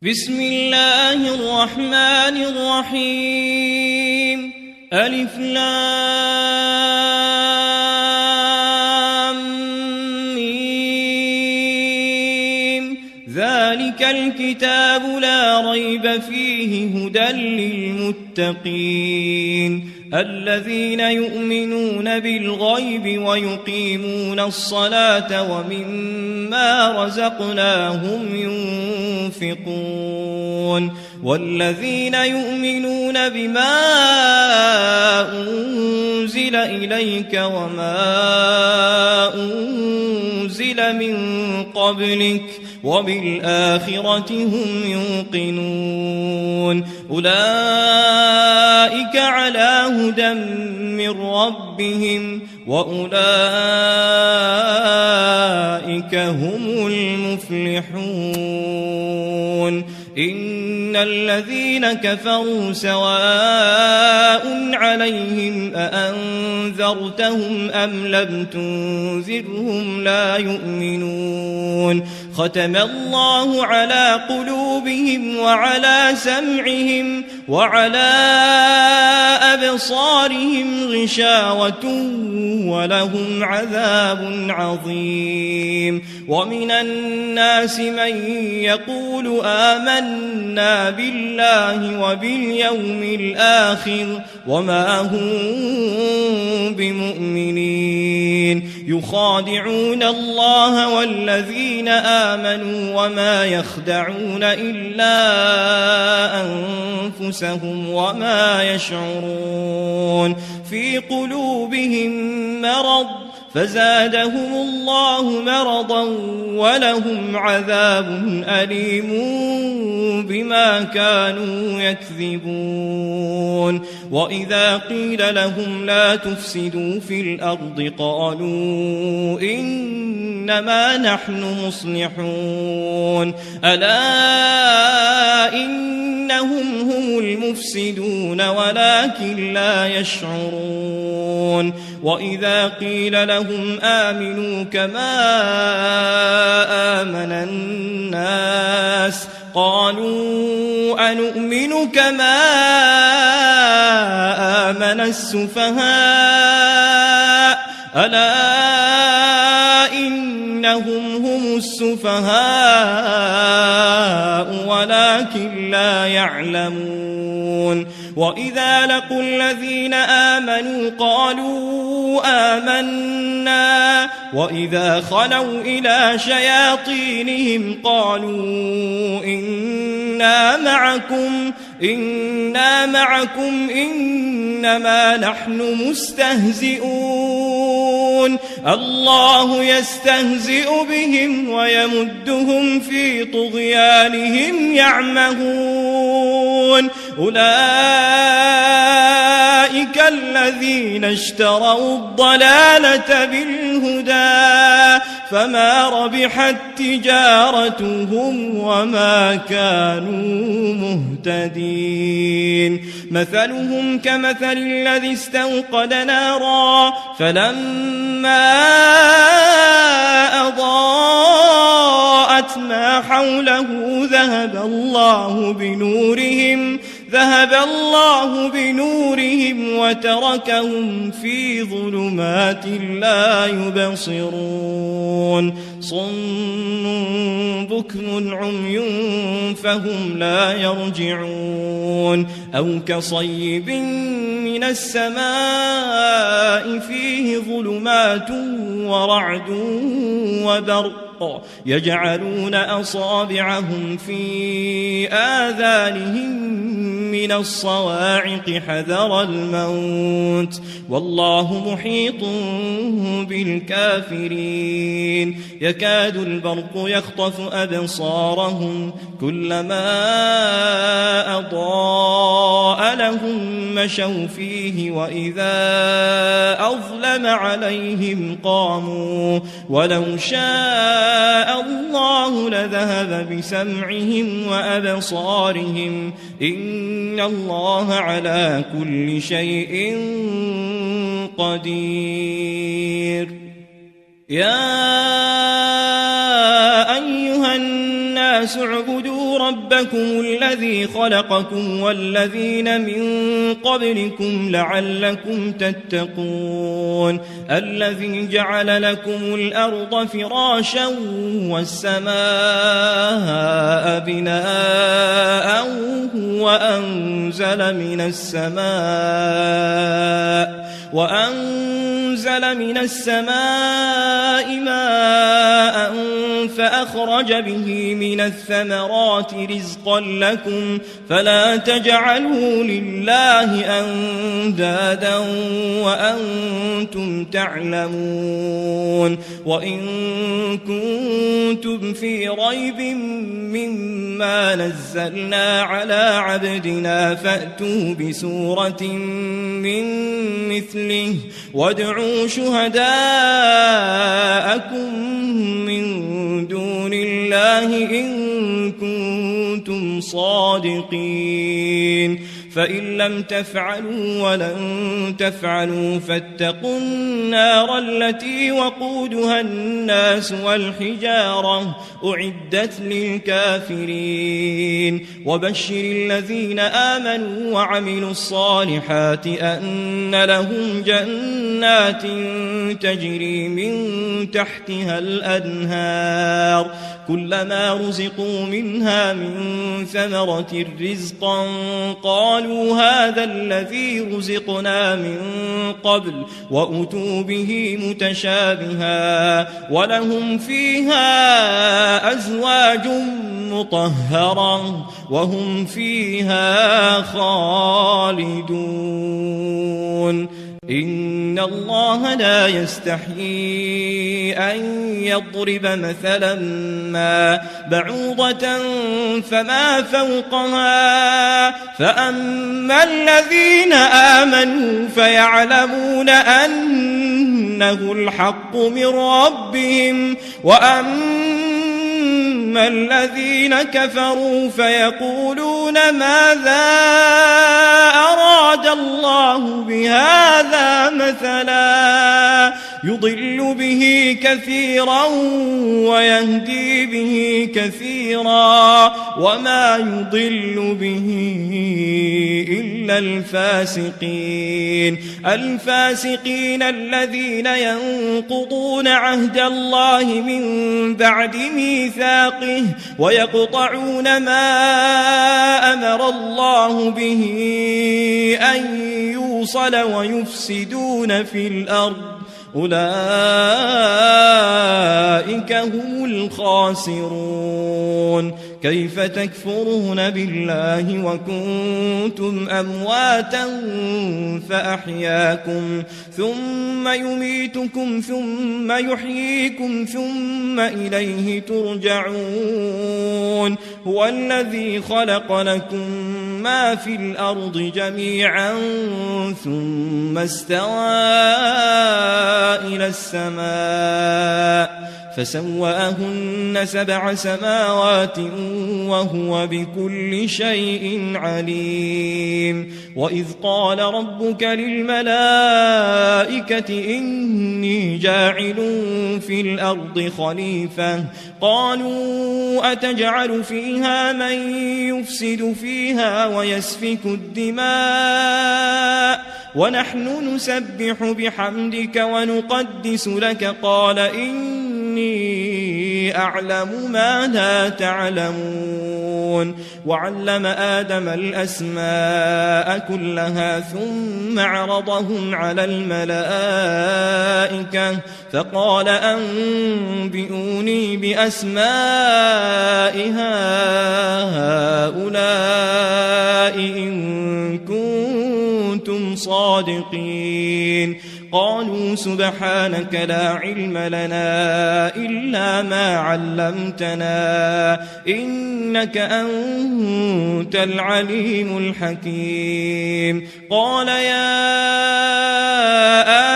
بسم الله الرحمن الرحيم ألف لام ميم ذلك الكتاب لا ريب فيه هدى للمتقين الذين يؤمنون بالغيب ويقيمون الصلاة ومما رزقناهم ينفقون والذين يؤمنون بما أنزل إليك وما أنزل من قبلك وبالآخرة هم يوقنون أولئك على هدى من ربهم وأولئك هم المفلحون إن الذين كفروا سواء عليهم أأنذرتهم أم لم تنذرهم لا يؤمنون ختم الله على قلوبهم وعلى سمعهم وعلى أبصارهم غشاوة ولهم عذاب عظيم ومن الناس من يقول آمنا بالله وباليوم الآخر وما هم بمؤمنين يخادعون الله والذين آمنوا وما يخدعون إلا أنفسهم وما يشعرون في قلوبهم مرض فزادهم الله مرضا ولهم عذاب أليم بما كانوا يكذبون وإذا قيل لهم لا تفسدوا في الأرض قالوا إنما نحن مصلحون ألا إنهم هم المفسدون ولكن لا يشعرون وإذا قيل لهم آمنوا كما آمن الناس قالوا أنؤمن كما آمن السفهاء ألا إنهم هم السفهاء ولكن لا يعلمون وإذا لقوا الذين آمنوا قالوا آمنا وإذا خلوا إلى شياطينهم قالوا إنا معكم إنما نحن مستهزئون الله يستهزئ بهم ويمدهم في طغيانهم يعمهون أولئك الذين اشتروا الضلالة بالهدى فما ربحت تجارتهم وما كانوا مهتدين مثلهم كمثل الذي استوقد نارا فلما أضاءت ما حوله ذهب الله بنورهم وتركهم في ظلمات لا يبصرون صم بكم عمي فهم لا يرجعون أو كصيب من السماء فيه ظلمات ورعد وبرق يجعلون أصابعهم في آذانهم من الصواعق حذر الموت والله محيط بالكافرين يكاد البرق يخطف أبصارهم كلما أضاء لهم مشوا فيه وإذا أظلم عليهم قاموا ولو شاء الله لذهب بسمعهم وأبصارهم إن الله على كل شيء قدير يا أيها الناس اعبدوا ربكم الذي خلقكم والذين من قبلكم لعلكم تتقون الذي جعل لكم الأرض فراشا والسماء بناء وأنزل من السماء ماء فأخرج به من الثمرات رزقا لكم فلا تجعلوا لله أندادا وأنتم تعلمون وإن كنتم في ريب مما نزلنا على عبدنا فأتوا بسورة من مثله وادعوا شهداءكم من دون الله إن كنتم صادقين فإن لم تفعلوا ولن تفعلوا فاتقوا النار التي وقودها الناس والحجارة أعدت للكافرين وبشر الذين آمنوا وعملوا الصالحات أن لهم جنات تجري من تحتها الأنهار كلما رزقوا منها من ثمرة رزقا قالوا هذا الذي رزقنا من قبل وأتوا به متشابها ولهم فيها أزواج مطهرة وهم فيها خالدون إن الله لا يستحيي أن يضرب مثلا ما بعوضة فما فوقها فأما الذين آمنوا فيعلمون أنه الحق من ربهم وأما الذين كفروا فيقولون ماذا أراد الله بهذا مثلا يضل به كثيرا ويهدي به كثيرا وما يضل به إلا الفاسقين الذين ينقضون عهد الله من بعد ميثاقه ويقطعون ما أمر الله به أن يوصل ويفسدون في الأرض أولئك هم الخاسرون كيف تكفرون بالله وكنتم أمواتا فأحياكم ثم يميتكم ثم يحييكم ثم إليه ترجعون هو الذي خلق لكم ما في الأرض جميعا ثم استوى إلى السماء فسواهن 7 سماوات وهو بكل شيء عليم وإذ قال ربك للملائكة إني جاعل في الأرض خليفة قالوا أتجعل فيها من يفسد فيها ويسفك الدماء ونحن نسبح بحمدك ونقدس لك قال إني أعلم ما لا تعلمون وعلم آدم الأسماء كلها ثم عرضهم على الملائكة فقال أنبئوني بأسماء هؤلاء إن كنتم صادقين قالوا سبحانك لا علم لنا إلا ما علمتنا إنك أنت العليم الحكيم قال يا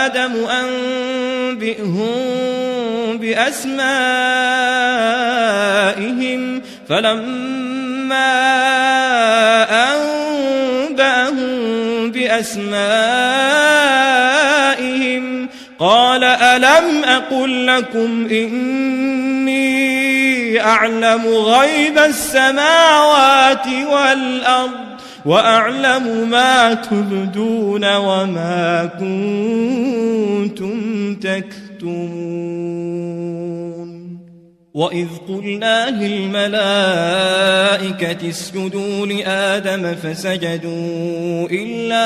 آدم أنبئهم بأسمائهم فلما أنبأهم بأسمائهم قال ألم أقل لكم إني أعلم غيب السماوات والأرض وأعلم ما تبدون وما كنتم تكتمون وإذ قلنا للملائكة اسجدوا لآدم فسجدوا إلا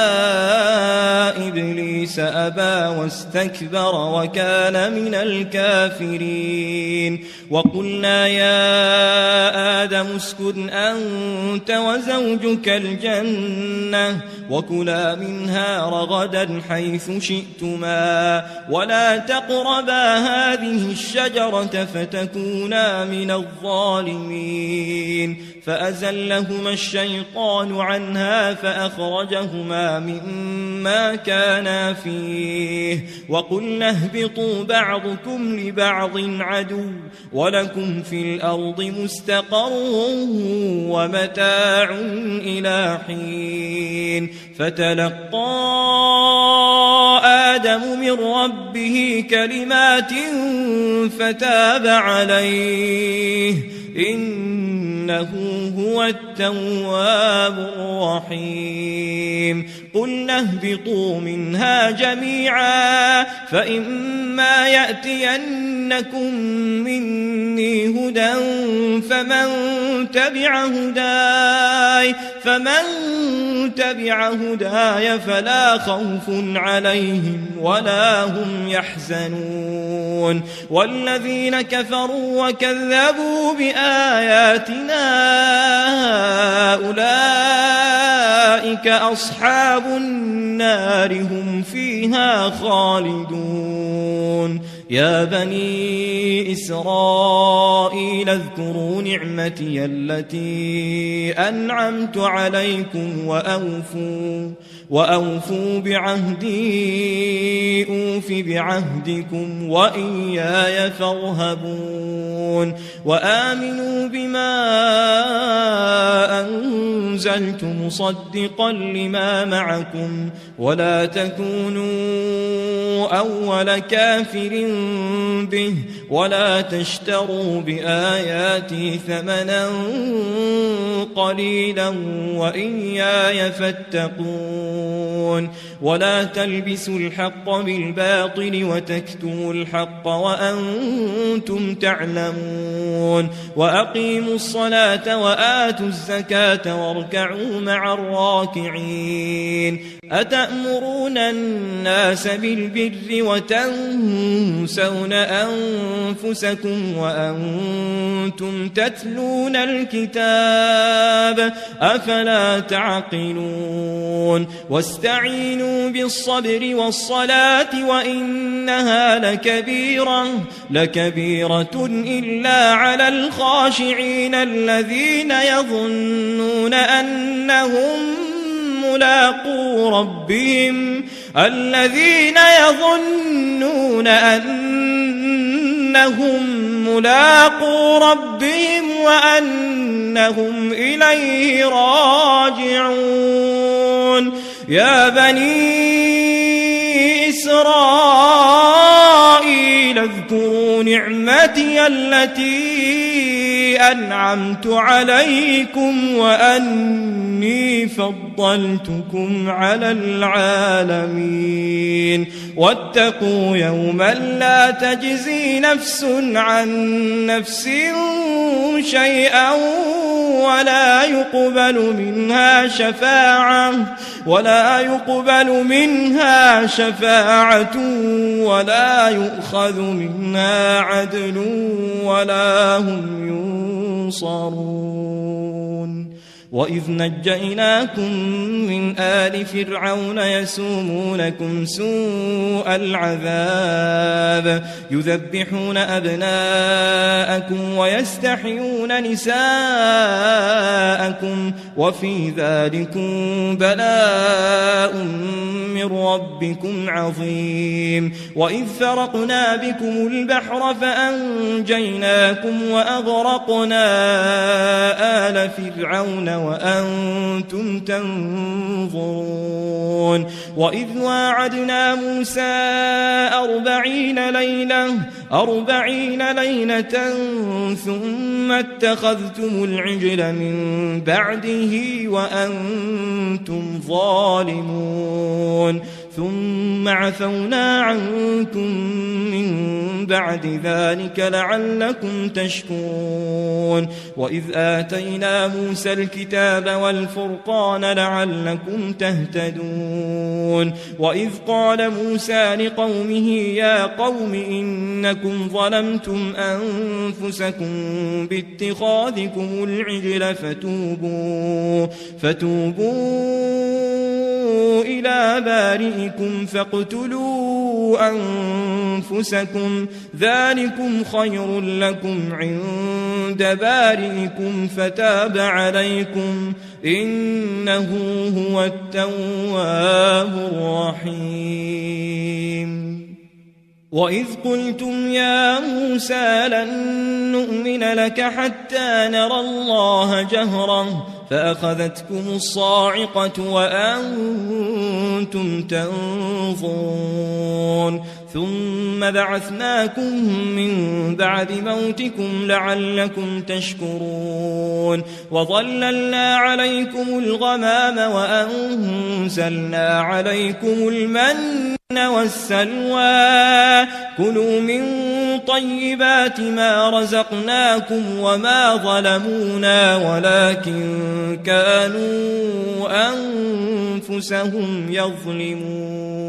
إبليس أبى واستكبر وكان من الكافرين وقلنا يا آدم اسكن أنت وزوجك الجنة وكلا منها رغدا حيث شئتما ولا تقربا هذه الشجرة فتكونا من الظالمين فأزلهما الشيطان عنها فأخرجهما مما كانا فيه وقلنا اهبطوا بعضكم لبعض عدو ولكم في الأرض مستقر ومتاع إلى حين فتلقى آدم من ربه كلمات فتاب عليه إنه هو التواب الرحيم قلنا اهبطوا منها جميعا فإما يأتينكم مني هدى فمن تبع هداي فلا خوف عليهم ولا هم يحزنون والذين كفروا وكذبوا بآياتنا أولئك أصحاب النار هم فيها خالدون يا بني إسرائيل اذكروا نعمتي التي أنعمت عليكم وأوفوا بعهدي أوف بعهدكم وإياي فارهبون وآمنوا بما أنزلت مصدقا لما معكم ولا تكونوا أول كافر به ولا تشتروا بآياتي ثمنا قليلا وإياي فاتقون ولا تلبسوا الحق بالباطل وتكتموا الحق وأنتم تعلمون وأقيموا الصلاة وآتوا الزكاة واركعوا مع الراكعين أتأمرون الناس بالبر وتنسون أنفسكم وأنتم تتلون الكتاب أفلا تعقلون واستعينوا بالصبر والصلاة وإنها لكبيرة إلا على الخاشعين الذين يظنون أنهم ملاقو ربهم وأنهم إليه راجعون يا بني إسرائيل اذكروا نعمتي التي أنعمت عليكم وأني فضلتكم على العالمين واتقوا يوما لا تجزي نفس عن نفس شيئا ولا يقبل منها شفاعة ولا يؤخذ منها عدل ولا هم ينصرون وإذ نجيناكم من آل فرعون يسومونكم سوء العذاب يذبحون أبناءكم ويستحيون نساءكم وفي ذلكم بلاء من ربكم عظيم وإذ فرقنا بكم البحر فأنجيناكم وأغرقنا آل فرعون وأنتم تنظرون وإذ واعدنا موسى 40 ليلة 40 ليلة ثم اتخذتم العجل من بعده وأنتم ظالمون ثم عفونا عنكم من بعد ذلك لعلكم تشكرون وإذ آتينا موسى الكتاب والفرقان لعلكم تهتدون وإذ قال موسى لقومه يا قوم إنكم ظلمتم أنفسكم باتخاذكم العجل فتوبوا إلى بارئكم فاقتلوا أنفسكم ذلكم خير لكم عند بارئكم فتاب عليكم إنه هو التواب الرحيم وإذ قلتم يا موسى لن نؤمن لك حتى نرى الله جهرا فأخذتكم الصاعقة وأنتم تنظرون ثم بعثناكم من بعد موتكم لعلكم تشكرون وظللنا عليكم الغمام وأنزلنا عليكم المن والسلوى كلوا من طيبات ما رزقناكم وما ظلمونا ولكن كانوا أنفسهم يظلمون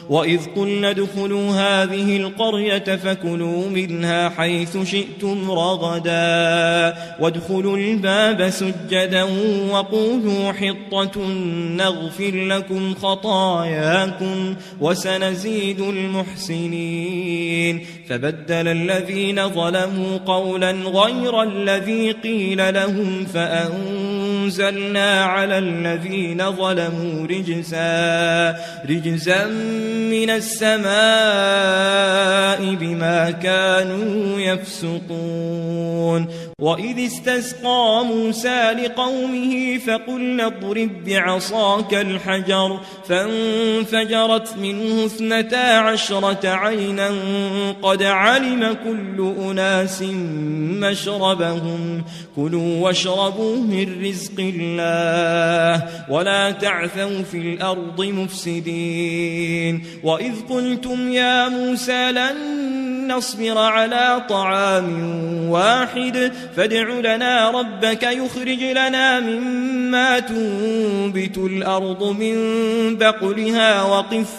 وإذ قلنا ادخلوا هذه القرية فكلوا منها حيث شئتم رغدا وادخلوا الباب سجدا وقولوا حطة نغفر لكم خطاياكم وسنزيد المحسنين فبدل الذين ظلموا قولا غير الذي قيل لهم فأنزلنا على الذين ظلموا رجزا من السماء بما كانوا يفسقون وإذ استسقى موسى لقومه فقلنا اضرب بعصاك الحجر فانفجرت منه 12 عينا قد علم كل أناس مشربهم كلوا واشربوا من رزق الله ولا تعثوا في الأرض مفسدين وإذ قلتم يا موسى لن نصبر على طعام واحد فادع لنا ربك يخرج لنا مما تنبت الأرض من بقلها وقثائها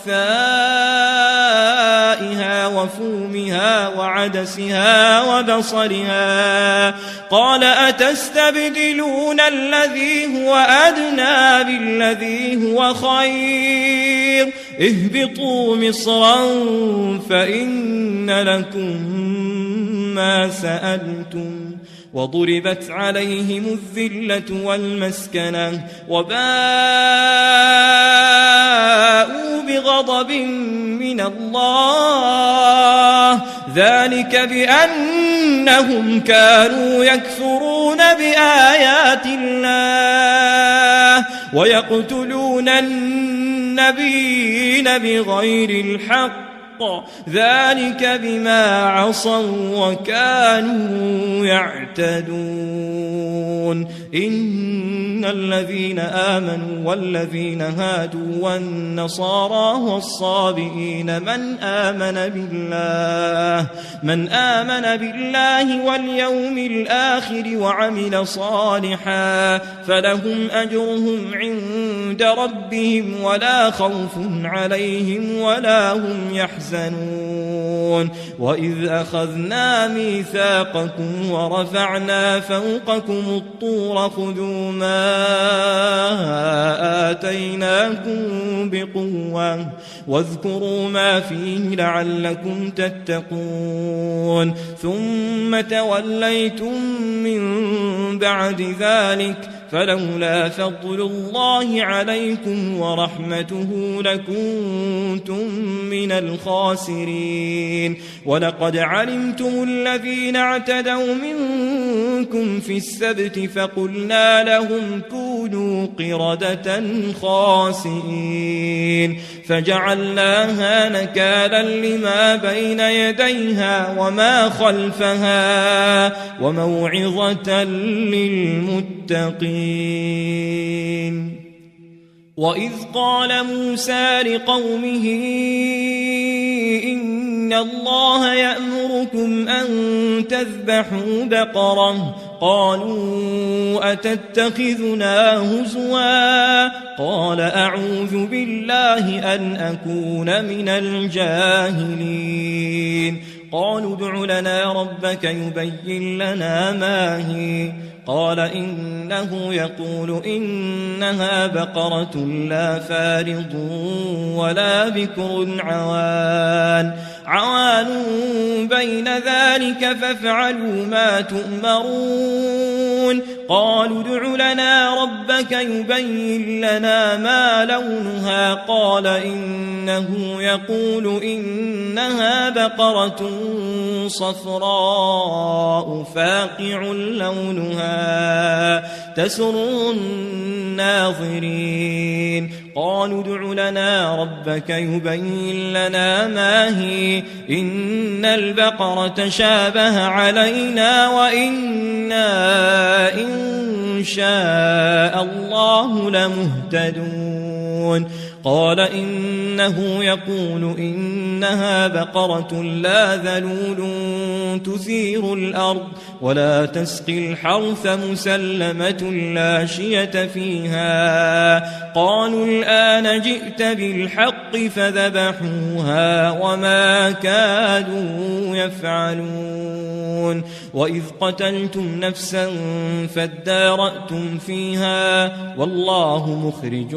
وفومها وعدسها وبصلها قال أتستبدلون الذي هو أدنى بالذي هو خير اهبطوا مصرا فإن لكم ما سألتم وضربت عليهم الذلة والمسكنة وباءوا بغضب من الله ذلك بأنهم كانوا يكفرون بآيات الله ويقتلون النبيين بغير الحق ذلك بما عصوا وكانوا يعتدون إن الذين آمنوا والذين هادوا والنصارى والصابئين من آمن بالله واليوم الآخر وعمل صالحا فلهم أجرهم عند ربهم ولا خوف عليهم ولا هم يحزنون وإذ أخذنا ميثاقكم ورفعنا فوقكم الطور خذوا ما آتيناكم بقوة واذكروا ما فيه لعلكم تتقون ثم توليتم من بعد ذلك فلولا فضل الله عليكم ورحمته لكنتم من الخاسرين الخاسرين ولقد علمتم الذين اعتدوا منكم في السبت فقلنا لهم كونوا قردة خاسئين فجعلناها نكالا لما بين يديها وما خلفها وموعظة للمتقين. وإذ قال موسى لقومه إن الله يأمركم أن تذبحوا بقرة قالوا أتتخذنا هزوا قال أعوذ بالله أن أكون من الجاهلين قالوا ادع لنا ربك يبين لنا ما هي قال إنه يقول إنها بقرة لا فارض ولا بكر عوان بين ذلك فافعلوا ما تؤمرون قالوا ادع لنا ربك يبين لنا ما لونها قال إنه يقول إنها بقرة صفراء فاقع لونها تسر الناظرين قالوا ادع لنا ربك يبين لنا ما هي إن البقرة شابه علينا وإنا إن شاء الله لمهتدون قال إنه يقول إنها بقرة لا ذلول تثير الأرض ولا تسقي الحرث مسلمة لا شية فيها قالوا الآن جئت بالحق فذبحوها وما كادوا يفعلون وإذ قتلتم نفسا فادارأتم فيها والله مخرج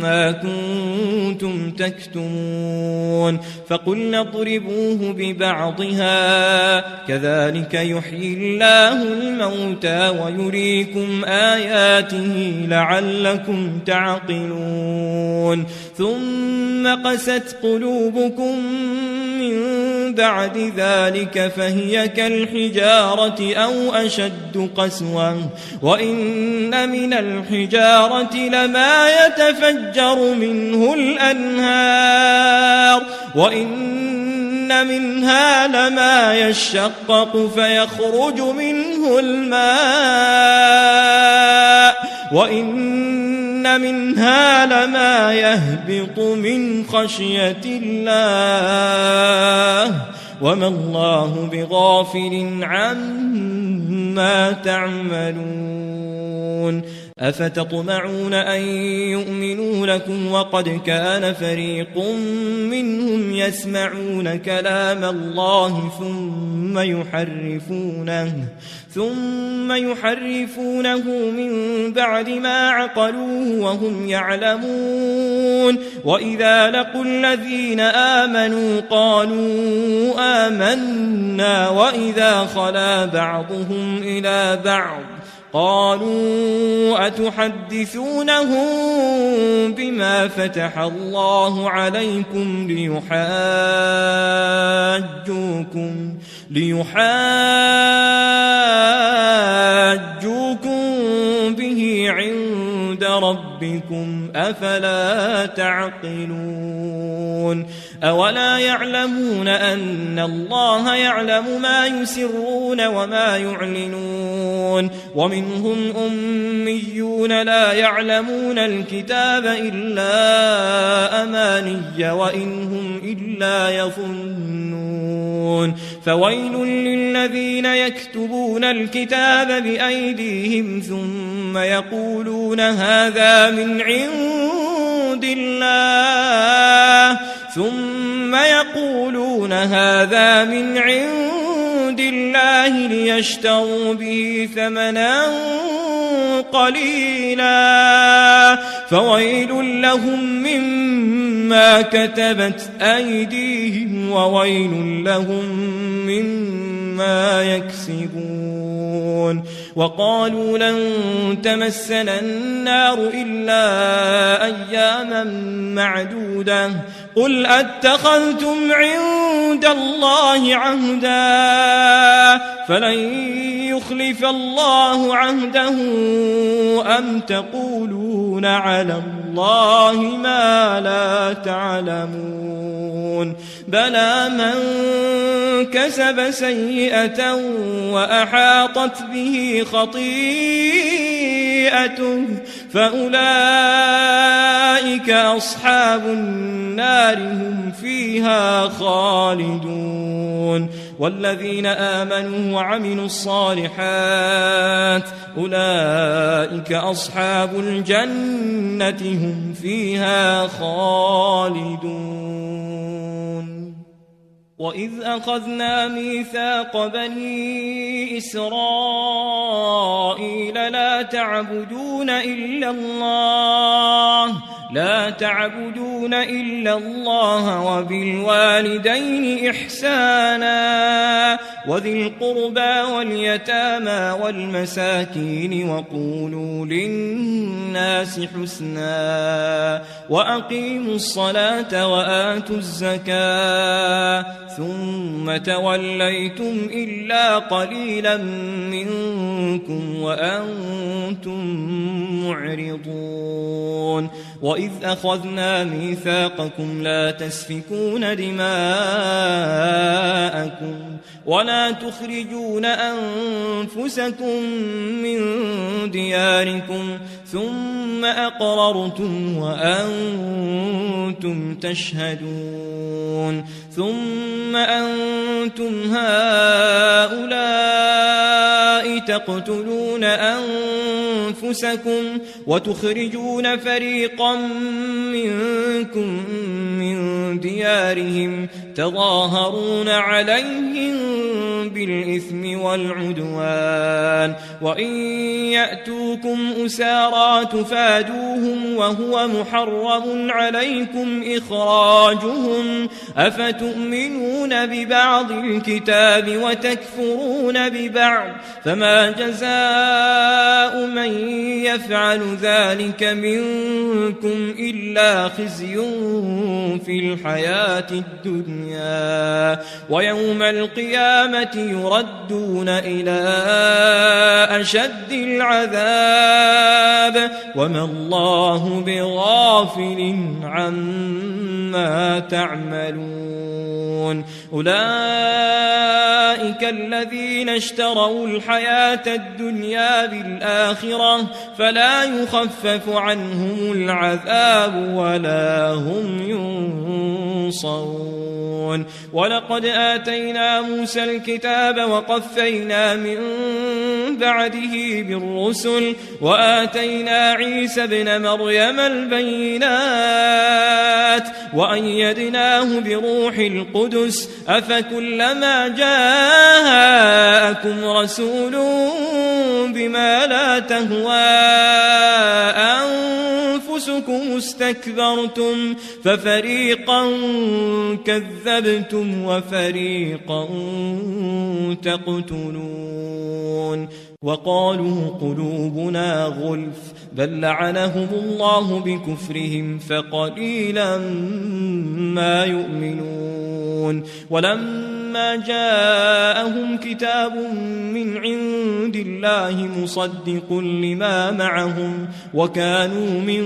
ما كنتم تكتمون فقلنا اضربوه ببعضها كذلك يحيي الله الموتى ويريكم آياته لعلكم تعقلون ثم قست قلوبكم من بعد ذلك فهي كالحجارة أو أشد قسوة وإن من الحجارة لما يتفجر منه الأنهار وإن منها لما يشقق فيخرج منه الماء وإن منها لما يهبط من خشية الله وما الله بغافل عما تعملون أفتطمعون أن يؤمنوا لكم وقد كان فريق منهم يسمعون كلام الله ثم يحرفونه من بعد ما عقلوه وهم يعلمون وإذا لقوا الذين آمنوا قالوا آمنا وإذا خلا بعضهم إلى بعض قالوا أتحدثونهم بما فتح الله عليكم ليحاجوكم به عند ربكم أفلا تعقلون أولا يعلمون أن الله يعلم ما يسرون وما يعلنون ومنهم أميون لا يعلمون الكتاب إلا أماني وإن هم إلا يظنون فويل للذين يكتبون الكتاب بأيديهم ثم يقولون هذا من عند الله ليشتروا به ثمنا قليلا فويل لهم مما كتبت أيديهم وويل لهم مما يكسبون وقالوا لن تمسنا النار إلا أياما معدودة قل أتخذتم عند الله عهدا فلن يخلف الله عهده أم تقولون على الله ما لا تعلمون بلى من كسب سيئة وأحاطت به خطيئته فأولئك أصحاب النار هم فيها خالدون والذين آمنوا وعملوا الصالحات أولئك أصحاب الجنة هم فيها خالدون وإذ أخذنا ميثاق بني إسرائيل لا تعبدون إلا الله وبالوالدين إحسانا وذي القربى واليتامى والمساكين وقولوا للناس حسنا وأقيموا الصلاة وآتوا الزكاة ثم توليتم إلا قليلا منكم وأنتم معرضون وإذ أخذنا ميثاقكم لا تسفكون دماءكم ولا تخرجون أنفسكم من دياركم ثم أقررتم وأنتم تشهدون ثم أنتم هؤلاء تقتلون أنفسكم وتخرجون فريقا منكم من ديارهم تظاهرون عليهم بالإثم والعدوان وإن يأتوكم أسارى تفادوهم وهو محرم عليكم إخراجهم أفتؤمنون ببعض الكتاب وتكفرون ببعض فما جزاء من يفعل ذلك منكم إلا خزي في الحياة الدنيا ويوم القيامة يردون إلى أشد العذاب وما الله بغافل عما تعملون أولئك الذين اشتروا الحياة الدنيا بالآخرة فلا يخفف عنهم العذاب ولا هم ينصرون ولقد آتينا موسى الكتاب وقفينا من بعده بالرسل وآتينا عيسى ابن مريم البينات وأيدناه بروح القدس أفكلما جاءكم رسول بما لا تهوى أنفسكم استكبرتم ففريقا كذبتم وفريقا تقتلون وقالوا قلوبنا غلف بل لعنهم الله بكفرهم فقليلا ما يؤمنون ولما جاءهم كتاب من عند الله مصدق لما معهم وكانوا من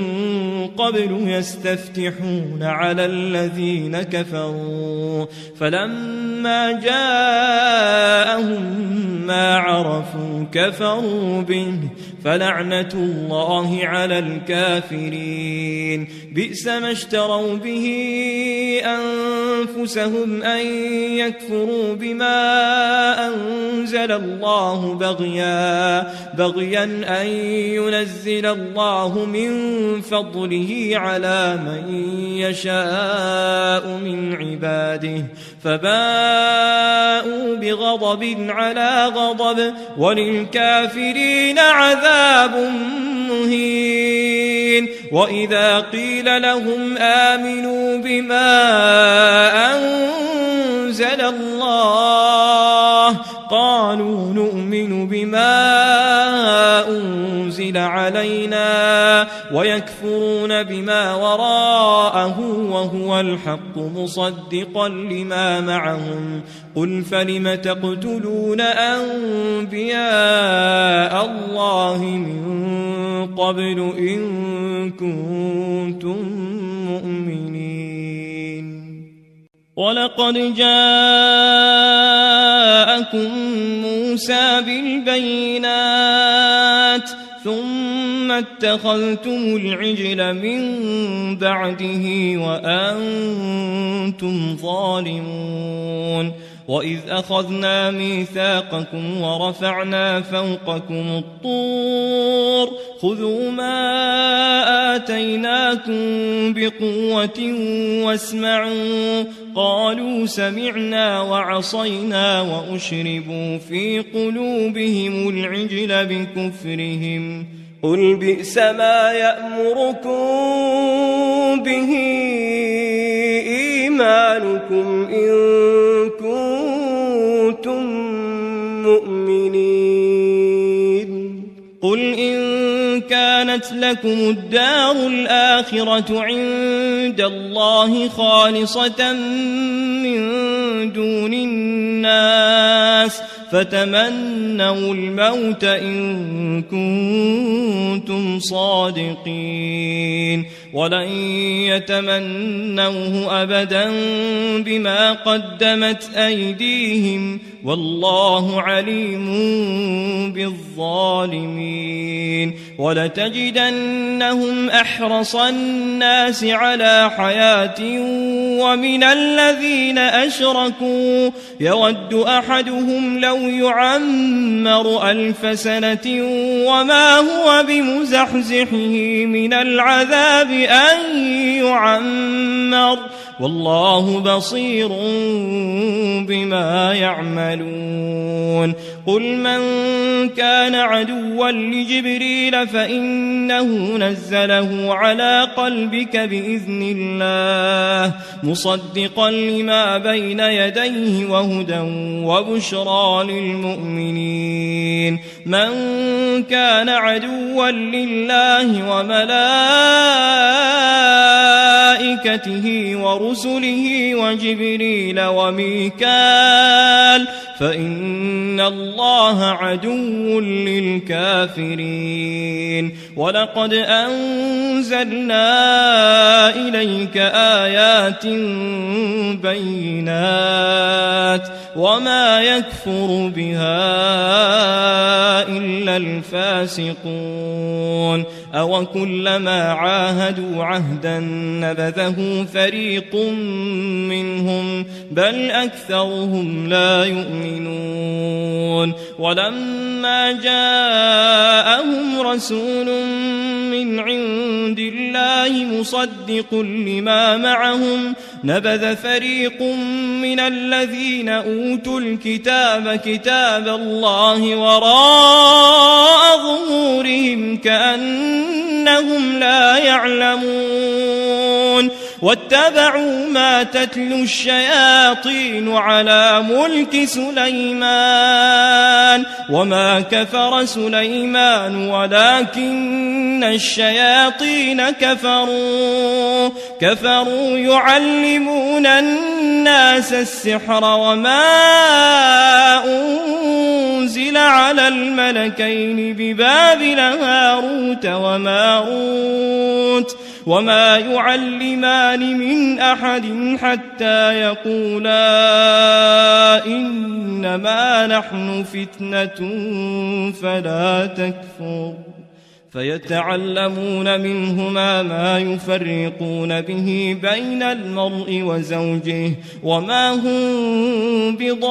قبل يستفتحون على الذين كفروا فلما جاءهم ما عرفوا كفروا به فلعنة الله على الكافرين بئس ما اشتروا به أنفسهم أن يكفروا بما أنزل الله بغيا أن ينزل الله من فضله على من يشاء من عباده فباءوا بغضب على غضب وللكافرين عذاب مهين وإذا قيل لهم آمنوا بما أنزل الله قالوا نؤمن بما أنزل علينا ويكفرون بما وراءه وهو الحق مصدقا لما معهم قل فلم تقتلون أنبياء الله من قبل إن كنتم مؤمنين ولقد جاءكم موسى بالبينات ثم اتخذتم العجل من بعده وأنتم ظالمون وإذ أخذنا ميثاقكم ورفعنا فوقكم الطور خذوا ما آتيناكم بقوة واسمعوا قالوا سمعنا وعصينا وأشربوا في قلوبهم العجل بكفرهم قل بئس ما يأمركم به إيمانكم إن كنتم مؤمنين قل إن كانت لكم الدار الآخرة عند الله خالصة من دون الناس فتمنوا الموت إن كنتم صادقين ولن يتمنوه أبدا بما قدمت أيديهم والله عليم بالظالمين ولتجدنهم أحرص الناس على حياة ومن الذين أشركوا يود أحدهم لو يعمر 1000 سنة وما هو بمزحزحه من العذاب أن يعمر والله بصير بما يعملون قل من كان عدوا لجبريل فإنه نزله على قلبك بإذن الله مصدقا لما بين يديه وهدى وبشرى للمؤمنين من كان عدوا لله وملائكته ورسله وجبريل وميكال فإن الله عدو للكافرين ولقد أنزلنا إليك آيات بينات وما يكفر بها إلا الفاسقون أو كلما عاهدوا عهدا نبذه فريق منهم بل أكثرهم لا يؤمنون ولما جاءهم رسول من عند الله مصدق لما معهم نبذ فريق من الذين أوتوا الكتاب كتاب الله وراء ظهورهم كأنهم لا يعلمون واتبعوا ما تتلو الشياطين على ملك سليمان وما كفر سليمان ولكن الشياطين كفروا يعلمون الناس السحر وما أنزل على الملكين ببابل هاروت وماروت وما يعلمان من أحد حتى يقولا إنما نحن فتنة فلا تكفر فيتعلمون منهما ما يفرقون به بين المرء وزوجه وما هم بضارين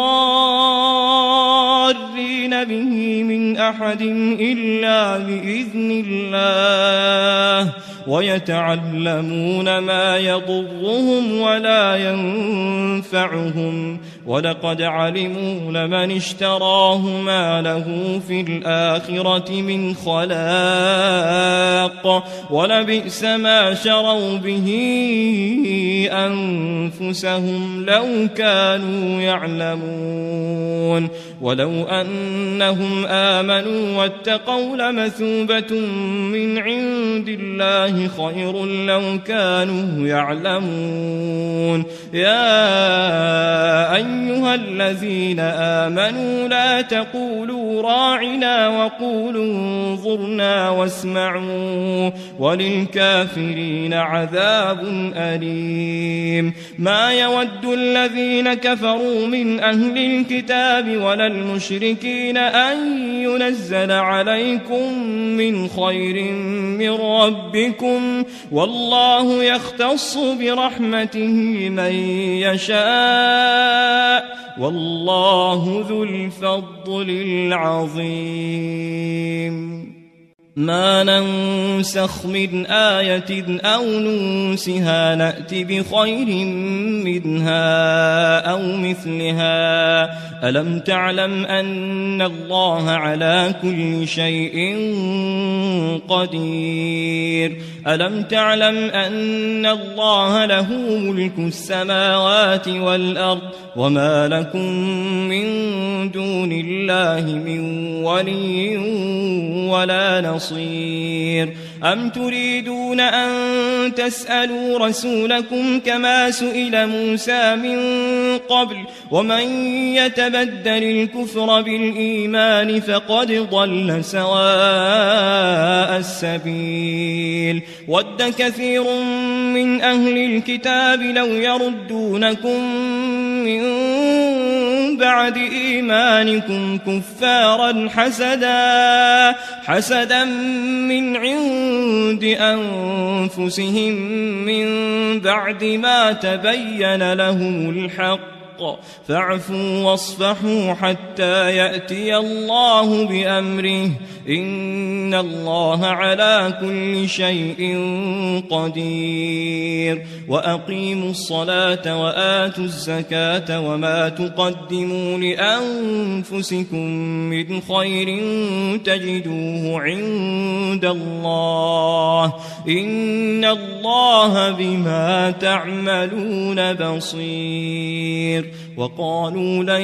به من أحد إلا بإذن الله ويتعلمون ما يضرهم ولا ينفعهم ولقد علموا لمن اشتراه ما له في الآخرة من خلاق ولبئس ما شروا به أنفسهم لو كانوا يعلمون ولو أنهم آمنوا واتقوا لمثوبة من عند الله خير لو كانوا يعلمون. يا أيها الذين آمنوا لا تقولوا راعنا وقولوا انظرنا واسمعوا وللكافرين عذاب أليم. ما يود الذين كفروا من أهل الكتاب ولا المشركين أن ينزل عليكم من خير من ربكم والله يختص برحمته من يشاء والله ذو الفضل العظيم. ما ننسخ من آية أو ننسها نأت بخير منها أو مثلها. ألم تعلم أن الله على كل شيء قدير. ألم تعلم أن الله له ملك السماوات والأرض وما لكم من دون الله من ولي ولا نصير. أم تريدون أن تسألوا رسولكم كما سئل موسى من قبل ومن يتبدل الكفر بالإيمان فقد ضل سواء السبيل. ود كثير من أهل الكتاب لو يردونكم من بعد إيمانكم كفارا حسدا من عند أنفسهم من بعد ما تبين لهم الحق فاعفوا واصفحوا حتى يأتي الله بأمره إن الله على كل شيء قدير. وأقيموا الصلاة وآتوا الزكاة وما تقدموا لأنفسكم من خير تجدوه عند الله إن الله بما تعملون بصير. وقالوا لن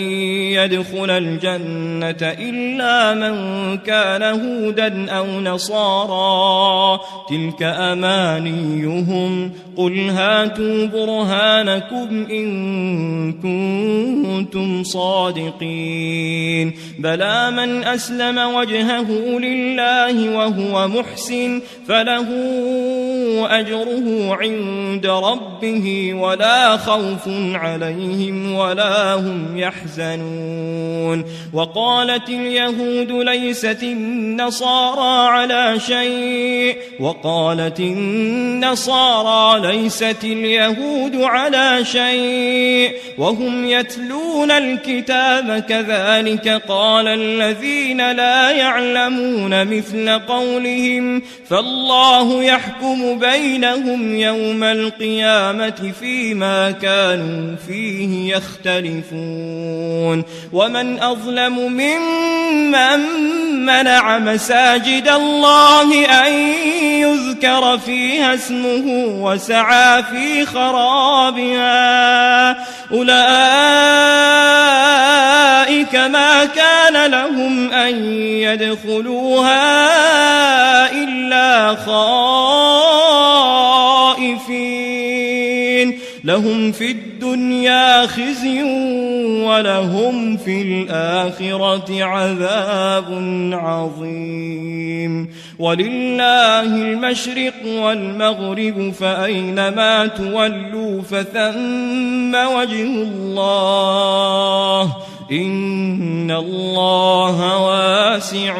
يدخل الجنة إلا من كان هودا أو نصارى تلك أمانيهم قل هاتوا برهانكم إن كنتم صادقين. بلى من أسلم وجهه لله وهو محسن فله أجره عند ربه ولا خوف عليهم ولا هم يحزنون. وقالت اليهود ليست النصارى على شيء وقالت النصارى ليست اليهود على شيء وهم يتلون الكتاب كذلك قال الذين لا يعلمون مثل قولهم فالله يحكم بينهم يوم القيامة فيما كانوا فيه يختلفون. ومن أظلم ممن منع مساجد الله أن يذكر فيها اسمه وسعى في خرابها أولئك ما كان لهم أن يدخلوها إلا خائفين لهم في الدنيا خزي ولهم في الآخرة عذاب عظيم. ولله المشرق والمغرب فأينما تولوا فثم وجه الله إن الله واسع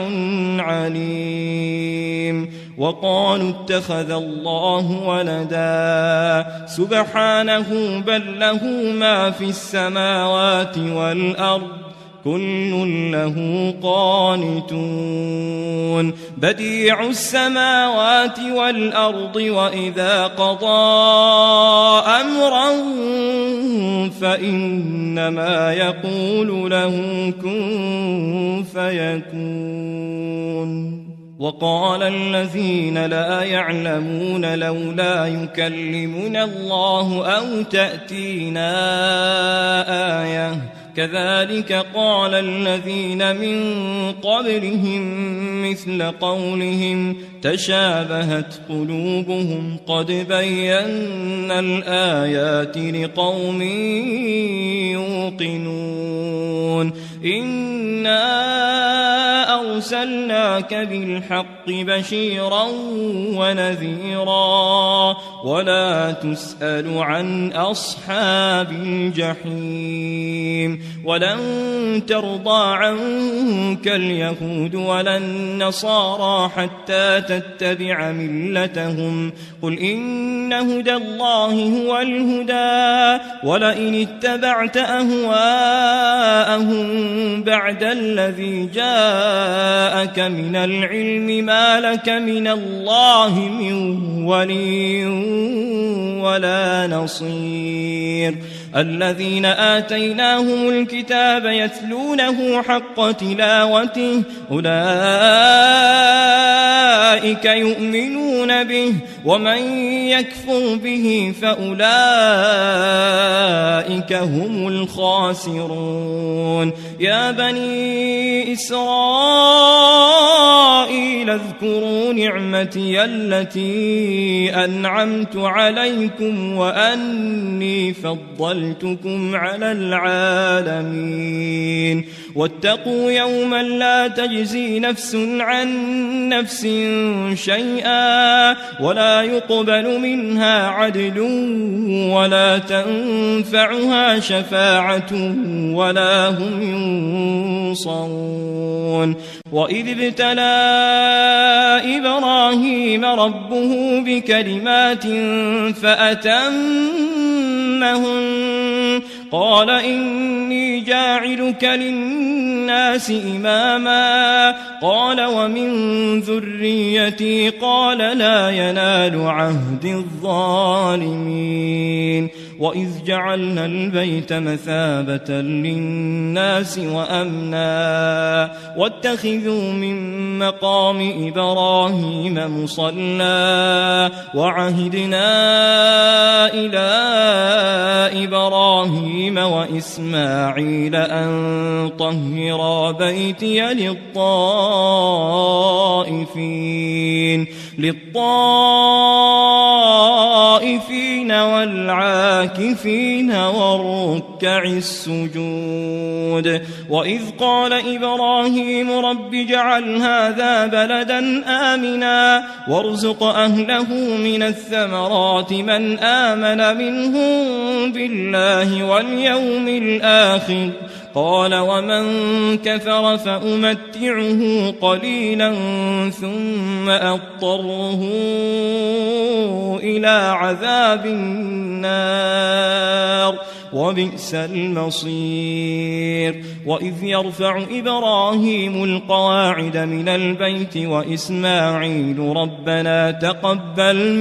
عليم. وقالوا اتخذ الله ولدا سبحانه بل له ما في السماوات والأرض كل له قانتون. بديع السماوات والأرض وإذا قضى أمرا فإنما يقول له كن فيكون. وقال الذين لا يعلمون لولا يكلمنا الله أو تأتينا آية كذلك قال الذين من قبلهم مثل قولهم تشابهت قلوبهم قد بينا الآيات لقوم يوقنون إنا أرسلناك بالحق بشيرا ونذيرا ولا تسأل عن أصحاب الجحيم ولن ترضى عنك اليهود ولا النصارى حتى تتبع ملتهم قل إن هدى الله هو الهدى ولئن اتبعت أهواءهم بعد الذي جاءك من العلم ما لك من الله من ولي ولا نصير الذين آتيناهم الكتاب يتلونه حق تلاوته أولئك يؤمنون به ومن يكفر به فأولئك هم الخاسرون يا بني إسرائيل اذكروا نعمتي التي أنعمت عليكم وأني فضلتكم على العالمين واتقوا يوما لا تجزي نفس عن نفس شيئا ولا يقبل منها عدل ولا تنفعها شفاعة ولا هم ينصرون وإذ ابتلى إبراهيم ربه بكلمات فأتمهن قال إني جاعلك للناس إماما قال ومن ذريتي قال لا ينال عهد الظالمين وإذ جعلنا البيت مثابة للناس وأمنا واتخذوا من مقام إبراهيم مصلى وعهدنا إلى إبراهيم وإسماعيل أن طهرا بيتي للطائفين والعاكفين والركع السجود وإذ قال إبراهيم رب اجعل هذا بلدا آمنا وارزق أهله من الثمرات من آمن منهم بالله واليوم الآخر قال ومن كفر فأمتعه قليلا ثم أضطره إلى عذاب النار وبئس المصير وإذ يرفع إبراهيم القواعد من البيت وإسماعيل ربنا تقبل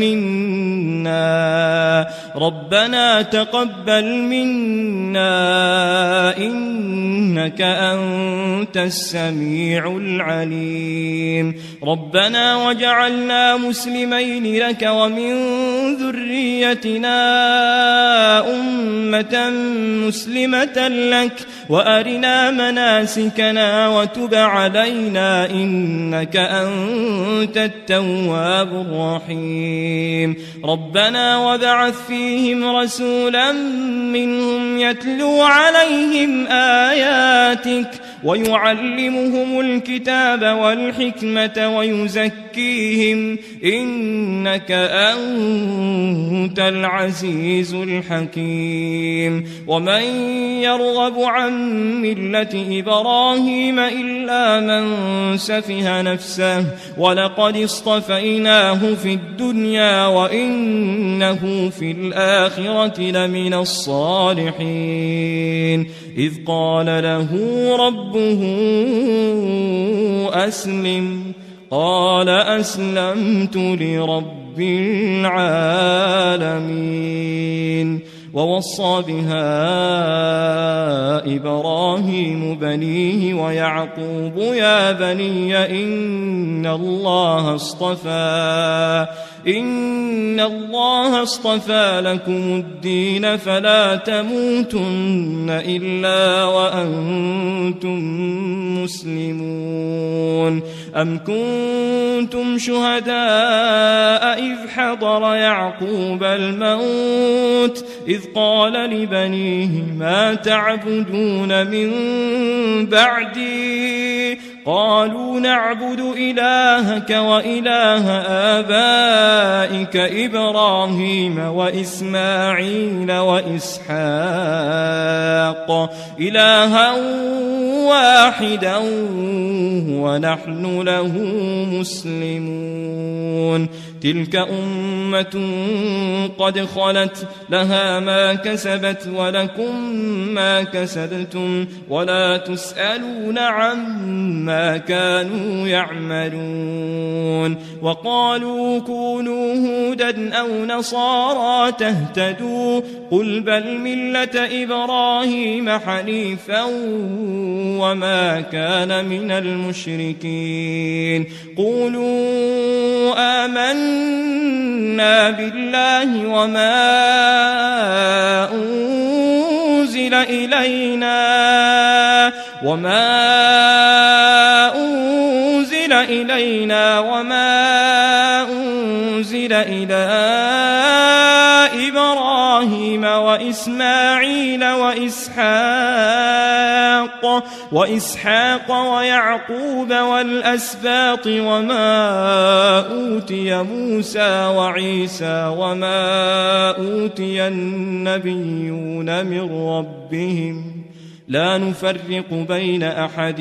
منا إنك أنت السميع العليم ربنا وجعلنا مسلمين لك ومن ذريتنا أمة مسلمة لك وأرنا مناسكنا وتب علينا إنك أنت التواب الرحيم ربنا وابعث فيهم رسولا منهم يتلو عليهم آياتك ويعلمهم الكتاب والحكمة ويزكيهم إنك أنت العزيز الحكيم ومن يرغب عن ملة إبراهيم إلا من سفه نفسه ولقد اصطفيناه في الدنيا وإنه في الآخرة لمن الصالحين إذ قال له ربه أسلم قال أسلمت لرب العالمين ووصى بها إبراهيم بنيه ويعقوب يا بني إن الله اصطفى لكم الدين فلا تموتن إلا وأنتم مسلمون. أم كنتم شهداء إذ حضر يعقوب الموت إذ قال لبنيه ما تعبدون من بعدي قالوا نعبد إلهك وإله آبائك إبراهيم وإسماعيل وإسحاق إلها واحدا ونحن له مسلمون. تلك أمة قد خلت لها ما كسبت ولكم ما كسبتم ولا تسألون عما كانوا يعملون. وقالوا كونوا هودا أو نصارى تهتدوا قل بل ملة إبراهيم حنيفا وما كان من المشركين. قولوا آمنا بالله وما أنزل إلينا وما أنزل إلى إبراهيم وإسماعيل وإسحاق ويعقوب والأسباط وما أوتي موسى وعيسى وما أوتي النبيون من ربهم لا نفرق بين أحد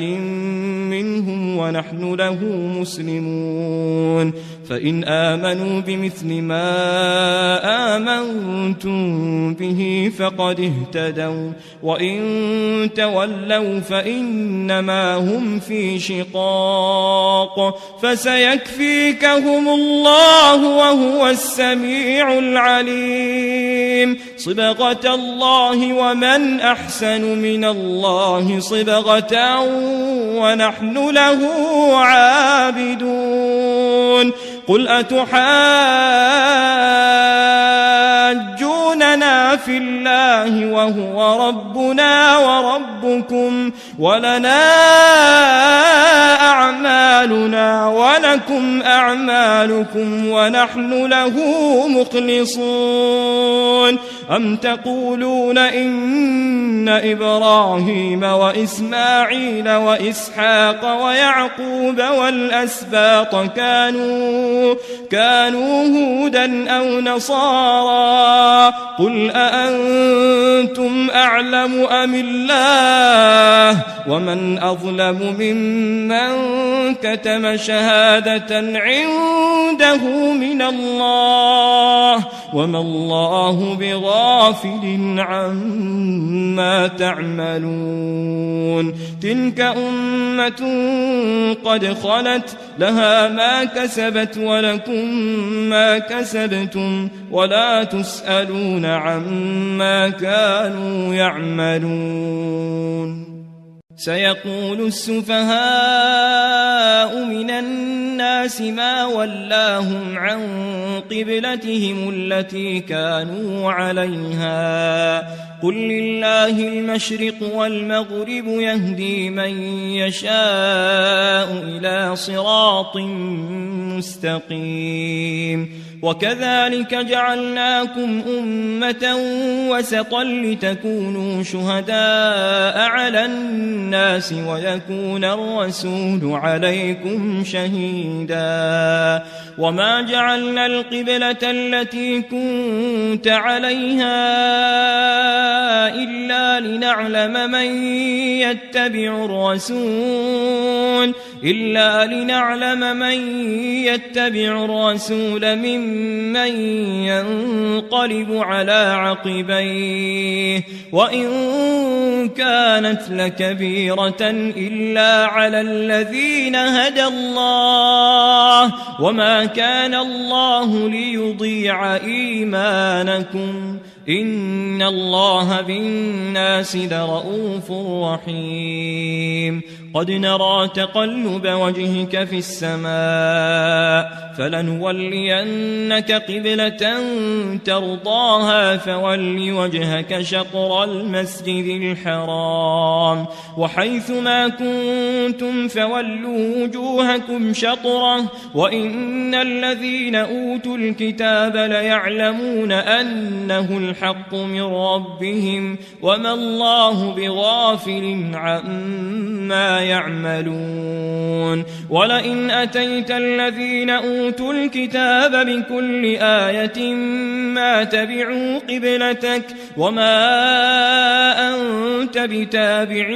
منهم ونحن له مسلمون. فإن آمنوا بمثل ما آمنتم به فقد اهتدوا وإن تولوا فإنما هم في شقاق فسيكفيكهم الله وهو السميع العليم. صبغة الله ومن أحسن من الله صبغة ونحن له عابدون. قل أتحاجوننا في الله وهو ربنا وربكم ولنا أعمالنا ولكم أعمالكم ونحن له مخلصون. أم تقولون إن إبراهيم وإسماعيل وإسحاق ويعقوب والأسباط كانوا هودا أو نصارى قل أأنتم أعلم أم الله ومن أظلم ممن كتم شهادة عنده من الله وما الله بغافل عما تعملون. تلك أمة قد خلت لها ما كسبت ولكم ما كسبتم ولا تسألون عما كانوا يعملون. سيقول السفهاء من الناس ما ولاهم عن قبلتهم التي كانوا عليها قل لله المشرق والمغرب يهدي من يشاء إلى صراط مستقيم. وكذلك جعلناكم أمة وسطا لتكونوا شهداء على الناس ويكون الرسول عليكم شهيدا. وما جعلنا القبلة التي كنت عليها إلا لنعلم من يتبع الرسول ممن ينقلب على عقبيه وإن كانت لكبيرة إلا على الذين هدى الله وما كان الله ليضيع إيمانكم إن الله بالناس لرءوف رحيم قد نرى تقلب وجهك في السماء فلنولينك قبلة ترضاها فول وجهك شطر المسجد الحرام وحيث ما كنتم فولوا وجوهكم شطره وإن الذين أوتوا الكتاب ليعلمون أنه الحق من ربهم وما الله بغافل عما يعملون ولئن أتيت الذين أوتوا الكتاب بكل آية ما تبعوا قبلتك وما أنت بتابع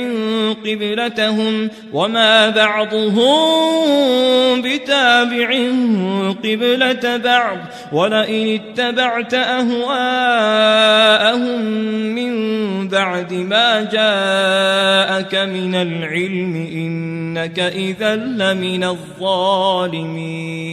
قبلتهم وما بعضهم بتابع قبلة بعض ولئن اتبعت أهواءهم من بعد ما جاءك من العلم إنك إذا لمن الظالمين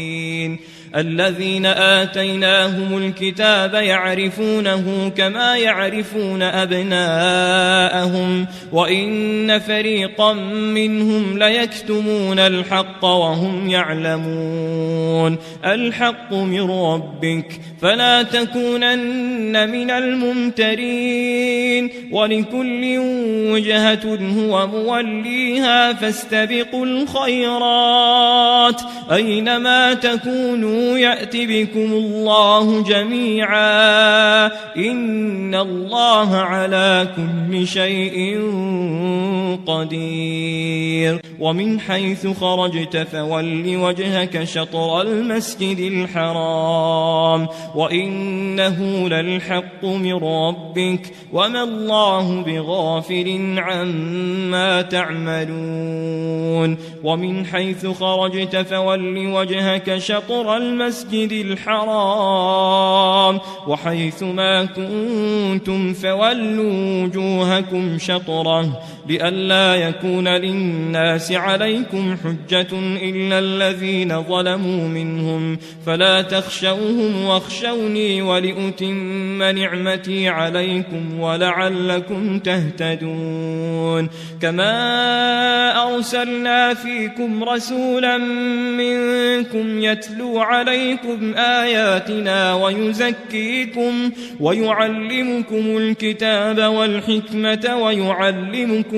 الذين آتيناهم الكتاب يعرفونه كما يعرفون أبناءهم وإن فريقا منهم ليكتمون الحق وهم يعلمون الحق من ربك فلا تكونن من الممترين ولكل وجهة هو موليها فاستبقوا الخيرات أينما تكونوا يأتي بكم الله جميعا إن الله على كل شيء قدير ومن حيث خرجت فول وجهك شطر المسجد الحرام وإنه للحق من ربك وما الله بغافل عما تعملون ومن حيث خرجت فول وجهك شطر المسجد الحرام وحيث ما كنتم فولوا وجوهكم شطره لئلا يكون للناس عليكم حجة إلا الذين ظلموا منهم فلا تخشوهم واخشوني ولأتم نعمتي عليكم ولعلكم تهتدون كما أرسلنا فيكم رسولا منكم يتلو عليكم آياتنا ويزكيكم ويعلمكم الكتاب والحكمة ويعلمكم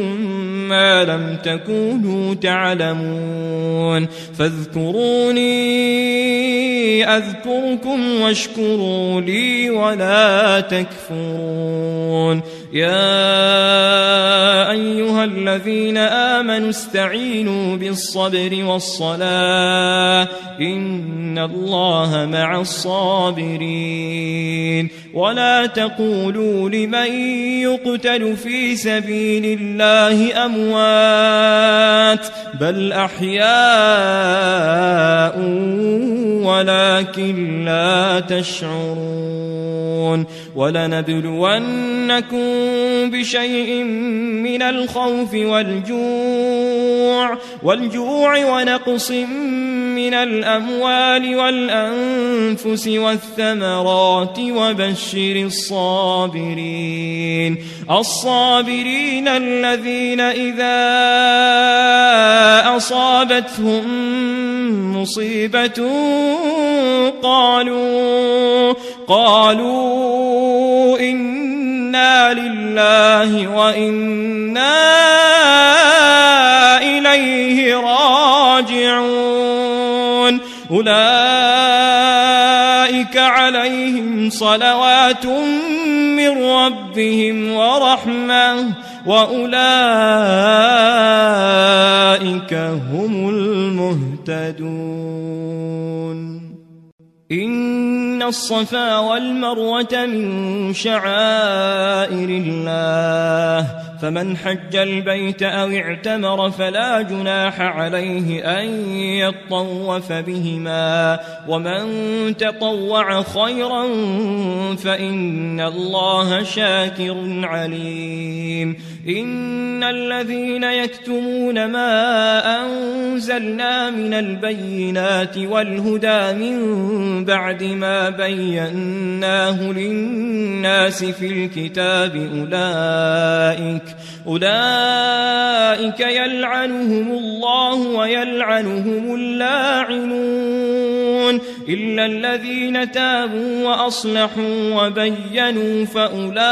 ما لم تكونوا تعلمون فاذكروني أذكركم واشكروا لي ولا تكفرون يا أيها الذين آمنوا استعينوا بالصبر والصلاة إن الله مع الصابرين ولا تقولوا لمن يقتل في سبيل الله أموات بل أحياء ولكن لا تشعرون ولنبلونكم بشيء من الخوف والجوع ونقص من الأموال والأنفس والثمرات وبشر الصابرين الذين إذا أصابتهم مصيبة قالوا إنا لله وإنا إليه راجعون أولئك عليهم صلوات من ربهم ورحمة وأولئك هم المهتدون إن الصفا والمروة من شعائر الله فمن حج البيت أو اعتمر فلا جناح عليه أن يطوف بهما ومن تطوع خيرا فإن الله شاكر عليم إن الذين يكتمون ما أنزلنا من البينات والهدى من بعد ما بيناه للناس في الكتاب أولئك يلعنهم الله ويلعنهم اللاعنون إلا الذين تابوا وأصلحوا وبينوا فأولئك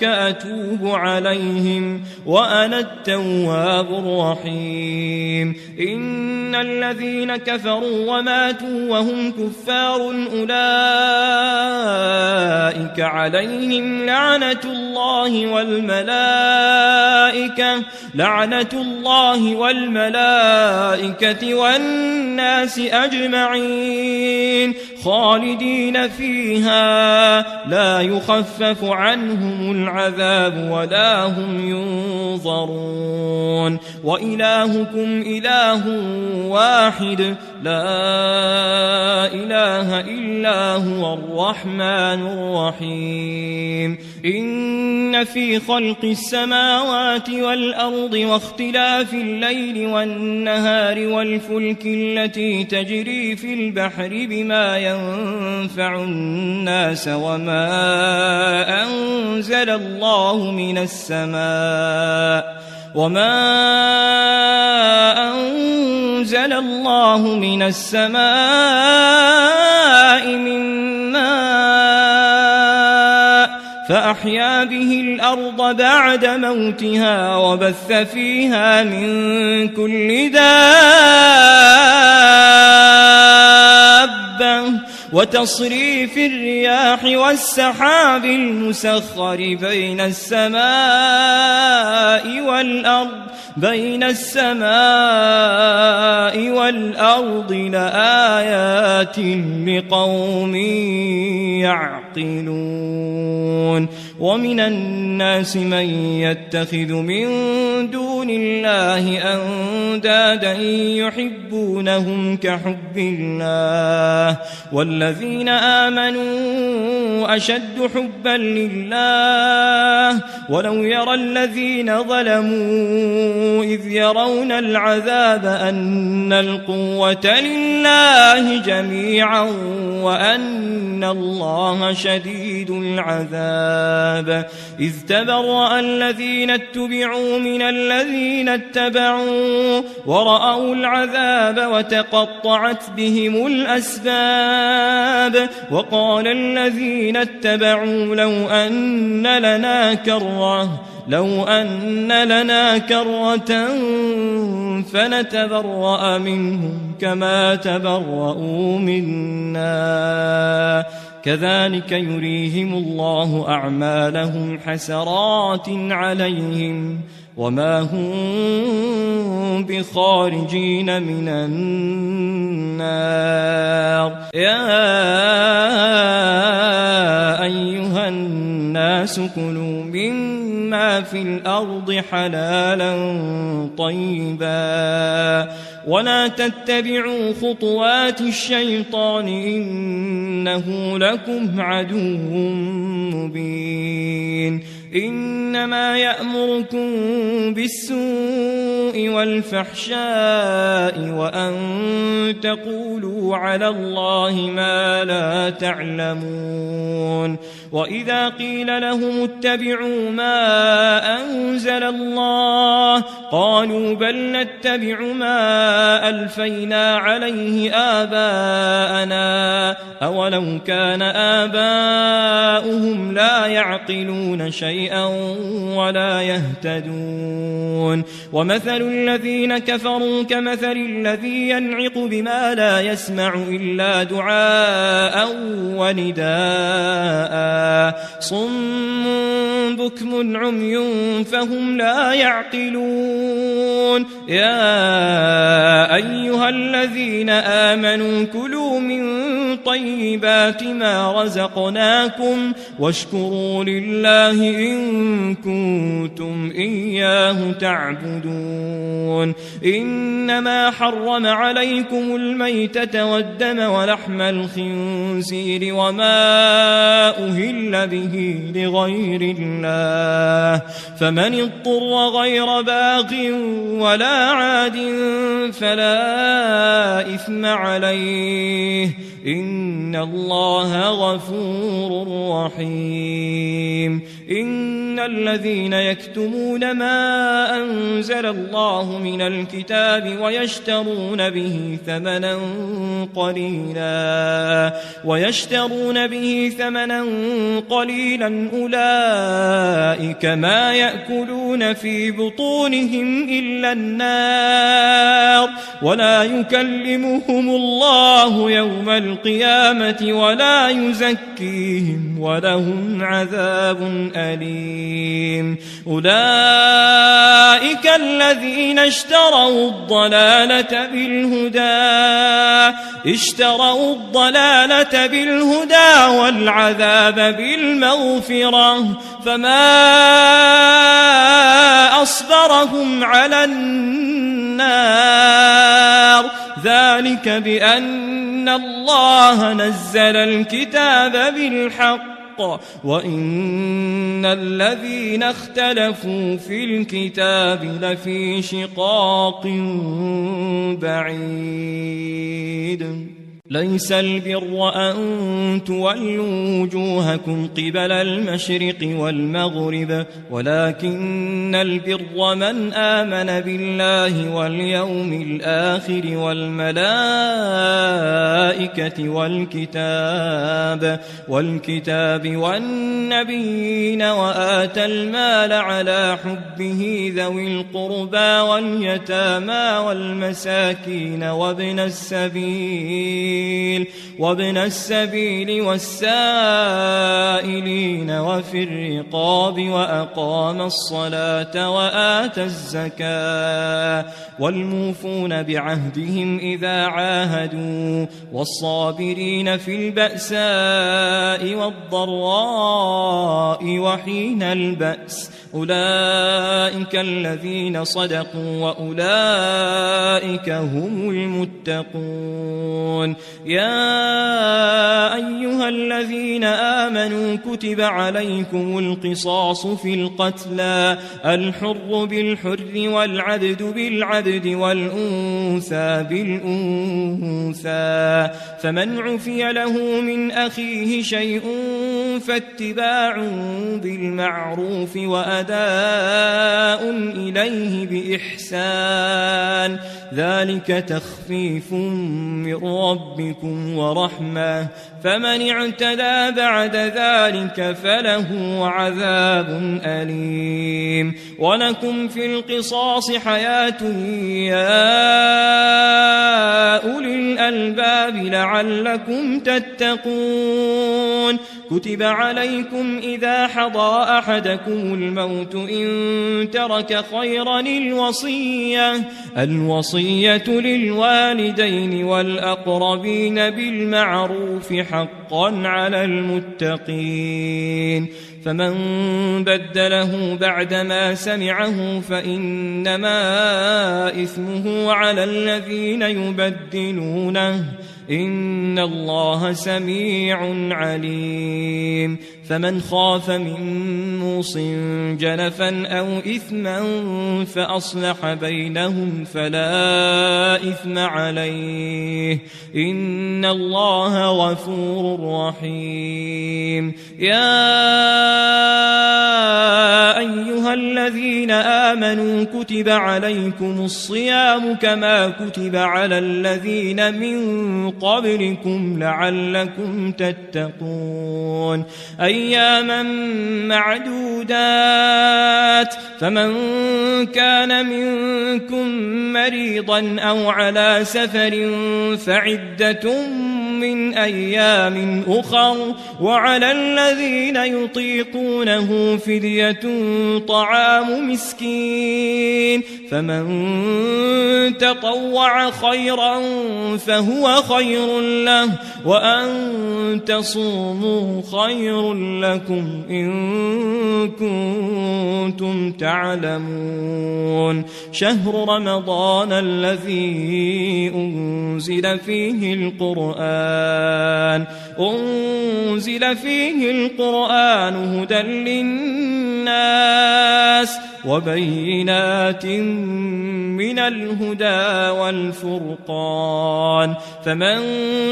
أتوب عليهم وأنا التواب الرحيم إن الذين كفروا وماتوا وهم كفار أولئك عليهم لعنة الله والملائكة والناس أجمعين خالدين فيها لا يخفف عنهم العذاب ولا هم ينظرون وإلهكم إله واحد لا إله إلا هو الرحمن الرحيم إن في خلق السماوات والأرض واختلاف الليل والنهار والفلك التي تجري في البحر بما ينفع الناس وما أنزل الله من السماء من ماء فأحيا به الأرض بعد موتها وبث فيها من كل دابة وتصريف الرياح والسحاب المسخر بين السماء والأرض لآيات لقوم يعقلون ومن الناس من يتخذ من دون الله أندادا يحبونهم كحب الله والذين آمنوا أشد حبا لله ولو يرى الذين ظلموا إذ يرون العذاب أن القوة لله جميعا وأن الله شديد العذاب إذ تبرأ الذين اتبعوا من الذين اتبعوا ورأوا العذاب وتقطعت بهم الأسباب وقال الذين اتبعوا لو أن لنا كرة فنتبرأ منهم كما تبرؤوا منا كذلك يريهم الله أعمالهم حسرات عليهم وما هم بخارجين من النار يا أيها الناس كلوا مما في الأرض حلالا طيبا ولا تتبعوا خطوات الشيطان إنه لكم عدو مبين إنما يأمركم بالسوء والفحشاء وأن تقولوا على الله ما لا تعلمون وإذا قيل لهم اتبعوا ما أنزل الله قالوا بل نتبع ما ألفينا عليه آباءنا أولو كان آباؤهم لا يعقلون شيئا ولا يهتدون ومثل الذين كفروا كمثل الذي ينعق بما لا يسمع إلا دعاء ونداء صم بكم عمي فهم لا يعقلون يا أيها الذين آمنوا كلوا من طيبات ما رزقناكم واشكروا لله إن كنتم إياه تعبدون إنما حرم عليكم الميتة والدم ولحم الخنزير وما أهل به لغير الله فمن اضطر غير باغ ولا عاد فلا إثم عليه إن الله غفور رحيم إن الذين يكتمون ما أنزل الله من الكتاب ويشترون به ثمنا قليلا أولئك ما يأكلون في بطونهم إلا النار ولا يكلمهم الله يوم القيامة ولا يزكيهم ولهم عذاب أليم أولئك الذين اشتروا الضلالة بالهدى والعذاب بالمغفرة فما أصبرهم على النار ذلك بأن الله نزل الكتاب بالحق وإن الذين اختلفوا في الكتاب لفي شقاق بعيد ليس البر أن تولوا وجوهكم قبل المشرق والمغرب ولكن البر من آمن بالله واليوم الآخر والملائكة والكتاب والنبيين وآتى المال على حبه ذوي القربى واليتامى والمساكين وابن السبيل والسائلين وفي الرقاب وأقام الصلاة وآتى الزكاة والموفون بعهدهم إذا عاهدوا والصابرين في البأساء والضراء وحين البأس أولئك الذين صدقوا وأولئك هم المتقون يا أيها الذين آمنوا كتب عليكم القصاص في القتلى الحر بالحر والعبد بالعبد والأنثى بالأنثى فمن عفي له من أخيه شيء فاتباع بالمعروف وأداء إليه بإحسان ذلك تخفيف من ربكم ورحمة فمن اعتدى بعد ذلك فله عذاب أليم ولكم في القصاص حياة يا أولي الألباب لعلكم تتقون كتب عليكم إذا حضر أحدكم الموت إن ترك خيرا الوصية للوالدين والأقربين بالمعروف حقا على المتقين فمن بدله بعدما سمعه فإنما إثمه على الذين يبدلونه إن الله سميع عليم فمن خاف من موص جنفا أو إثما فأصلح بينهم فلا إثم عليه إن الله غفور رحيم يا أيها الذين آمنوا كتب عليكم الصيام كما كتب على الذين من قبلكم لعلكم تتقون أياما معدودات فمن كان منكم مريضا أو على سفر فعدة من أيام أخر وعلى الذين يطيقونه فدية طعام مسكين فمن تطوع خيرا فهو خير له وأن تصوموا خير لكم إن كنتم تعلمون شهر رمضان الذي أنزل فيه القرآن هدى للناس وبينات من الهدى والفرقان فمن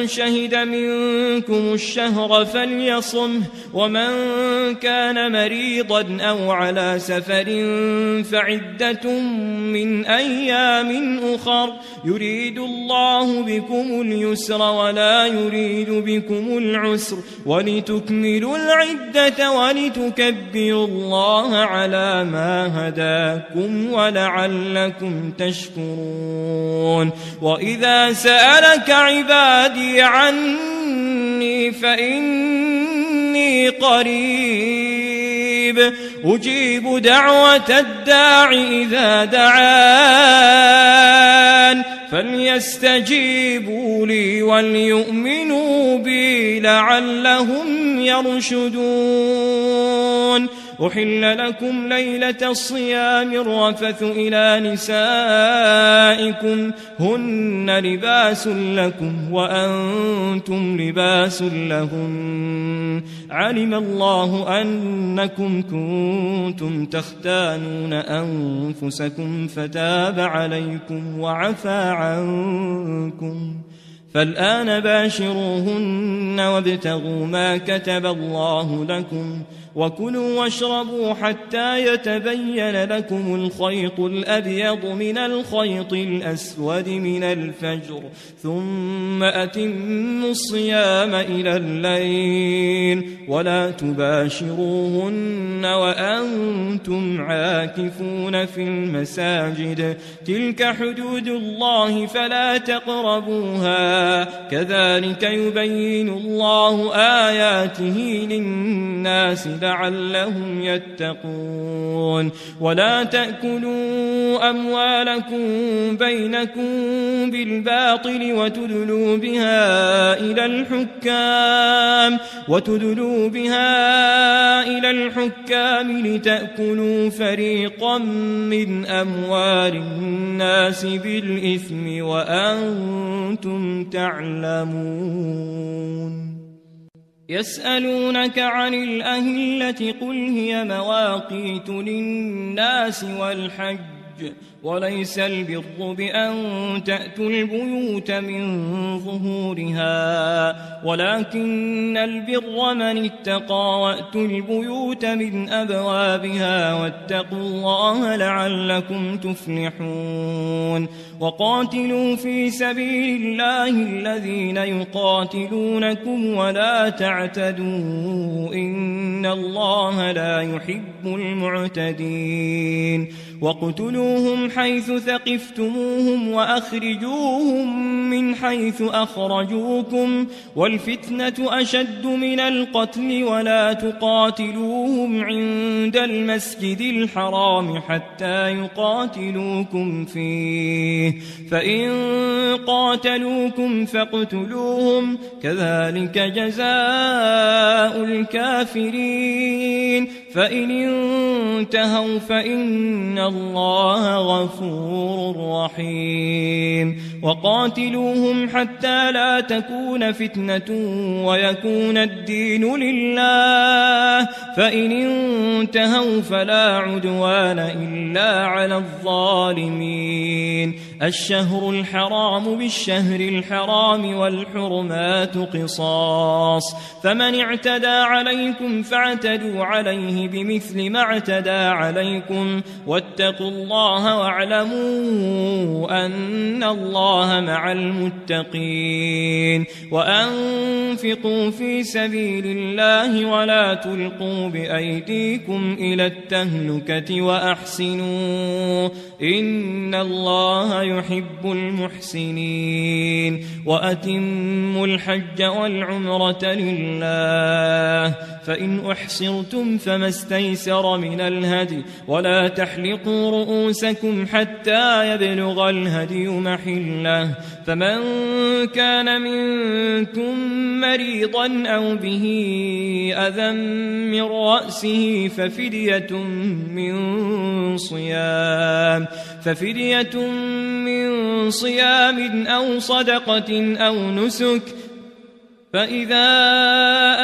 شهد منكم الشهر فليصمه ومن كان مريضا أو على سفر فعدة من أيام أخر يريد الله بكم اليسر ولا يريد بكم العسر ولتكملوا العدة ولتكبروا الله على ما هداكم ولعلكم تشكرون وإذا سألك عبادي عني فإني قريب أجيب دعوة الداع إذا دعان فليستجيبوا لي وليؤمنوا بي لعلهم يرشدون أحل لكم ليلة الصيام الرفث إلى نسائكم هن لباس لكم وأنتم لباس لهن علم الله أنكم كنتم تختانون أنفسكم فتاب عليكم وعفى عنكم فالآن باشروهن وابتغوا ما كتب الله لكم وكلوا واشربوا حتى يتبين لكم الخيط الأبيض من الخيط الأسود من الفجر ثم أتموا الصيام إلى الليل ولا تباشروهن وأنتم عاكفون في المساجد تلك حدود الله فلا تقربوها كذلك يبين الله آياته للناس لعلهم يتقون ولا تأكلوا أموالكم بينكم بالباطل وتدلوا بها إلى الحكام لتأكلوا فريقا من أموال الناس بالإثم وأنتم تعلمون يسألونك عن الأهلة قل هي مواقيت للناس والحج وليس البر بأن تأتوا البيوت من ظهورها ولكن البر من اتقى وأتوا البيوت من أبوابها واتقوا الله لعلكم تفلحون وقاتلوا في سبيل الله الذين يقاتلونكم ولا تعتدوا إن الله لا يحب المعتدين واقتلوهم حيث ثقفتموهم وأخرجوهم من حيث أخرجوكم والفتنة أشد من القتل ولا تقاتلوهم عند المسجد الحرام حتى يقاتلوكم فيه فإن قاتلوكم فاقتلوهم كذلك جزاء الكافرين فإن انتهوا فإن الله غفور رحيم وقاتلوهم حتى لا تكون فتنة ويكون الدين لله فإن انتهوا فلا عدوان إلا على الظالمين الشهر الحرام بالشهر الحرام والحرمات قصاص فمن اعتدى عليكم فاعتدوا عليه بمثل ما اعتدى عليكم واتقوا الله واعلموا أن الله مع المتقين وأنفقوا وأنفقوا في سبيل الله ولا تلقوا بأيديكم إلى التهلكة وأحسنوا إن الله يحب المحسنين وأتموا الحج والعمرة لله فإن أحصرتم فما استيسر من الهدي ولا تحلقوا رؤوسكم حتى يبلغ الهدي محله فمن كان منكم مريضا أو به أذى من رأسه ففدية من صيام أو صدقة أو نسك فإذا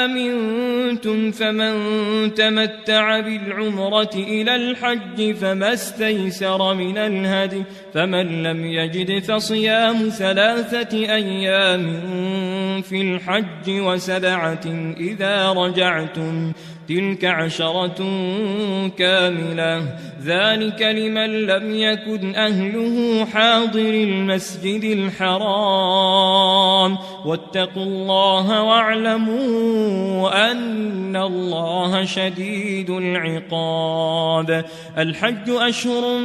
أمنتم فمن تمتع بالعمرة إلى الحج فما استيسر من الهدي فمن لم يجد فصيام 3 أيام في الحج و7 إذا رجعتم تلك 10 كاملة ذلك لمن لم يكن أهله حاضر المسجد الحرام واتقوا الله واعلموا أن الله شديد العقاب الحج أشهر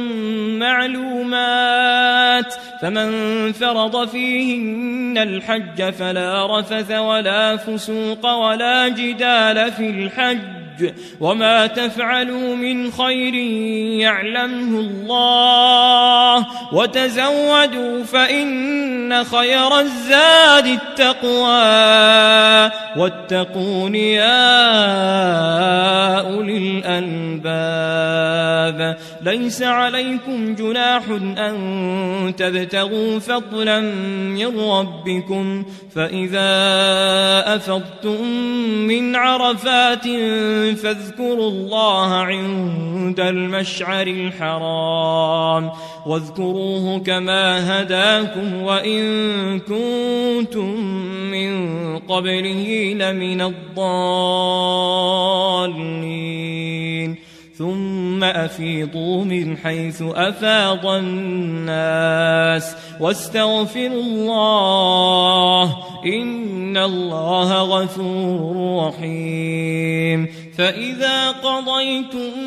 معلومات فمن فرض فيهن الحج فلا رفث ولا فسوق ولا جدال في الحج وما تفعلوا من خير يعلمه الله وتزودوا فإن خير الزاد التقوى واتقون يا أولي الألباب ليس عليكم جناح أن تبتغوا فضلا من ربكم فإذا أفضتم من عرفات فاذكروا الله عند المشعر الحرام واذكروه كما هداكم وإن كنتم من قبله لمن الضالين ثم أفيضوا من حيث أفاض الناس واستغفروا الله إن الله غفور رحيم فإذا قضيتم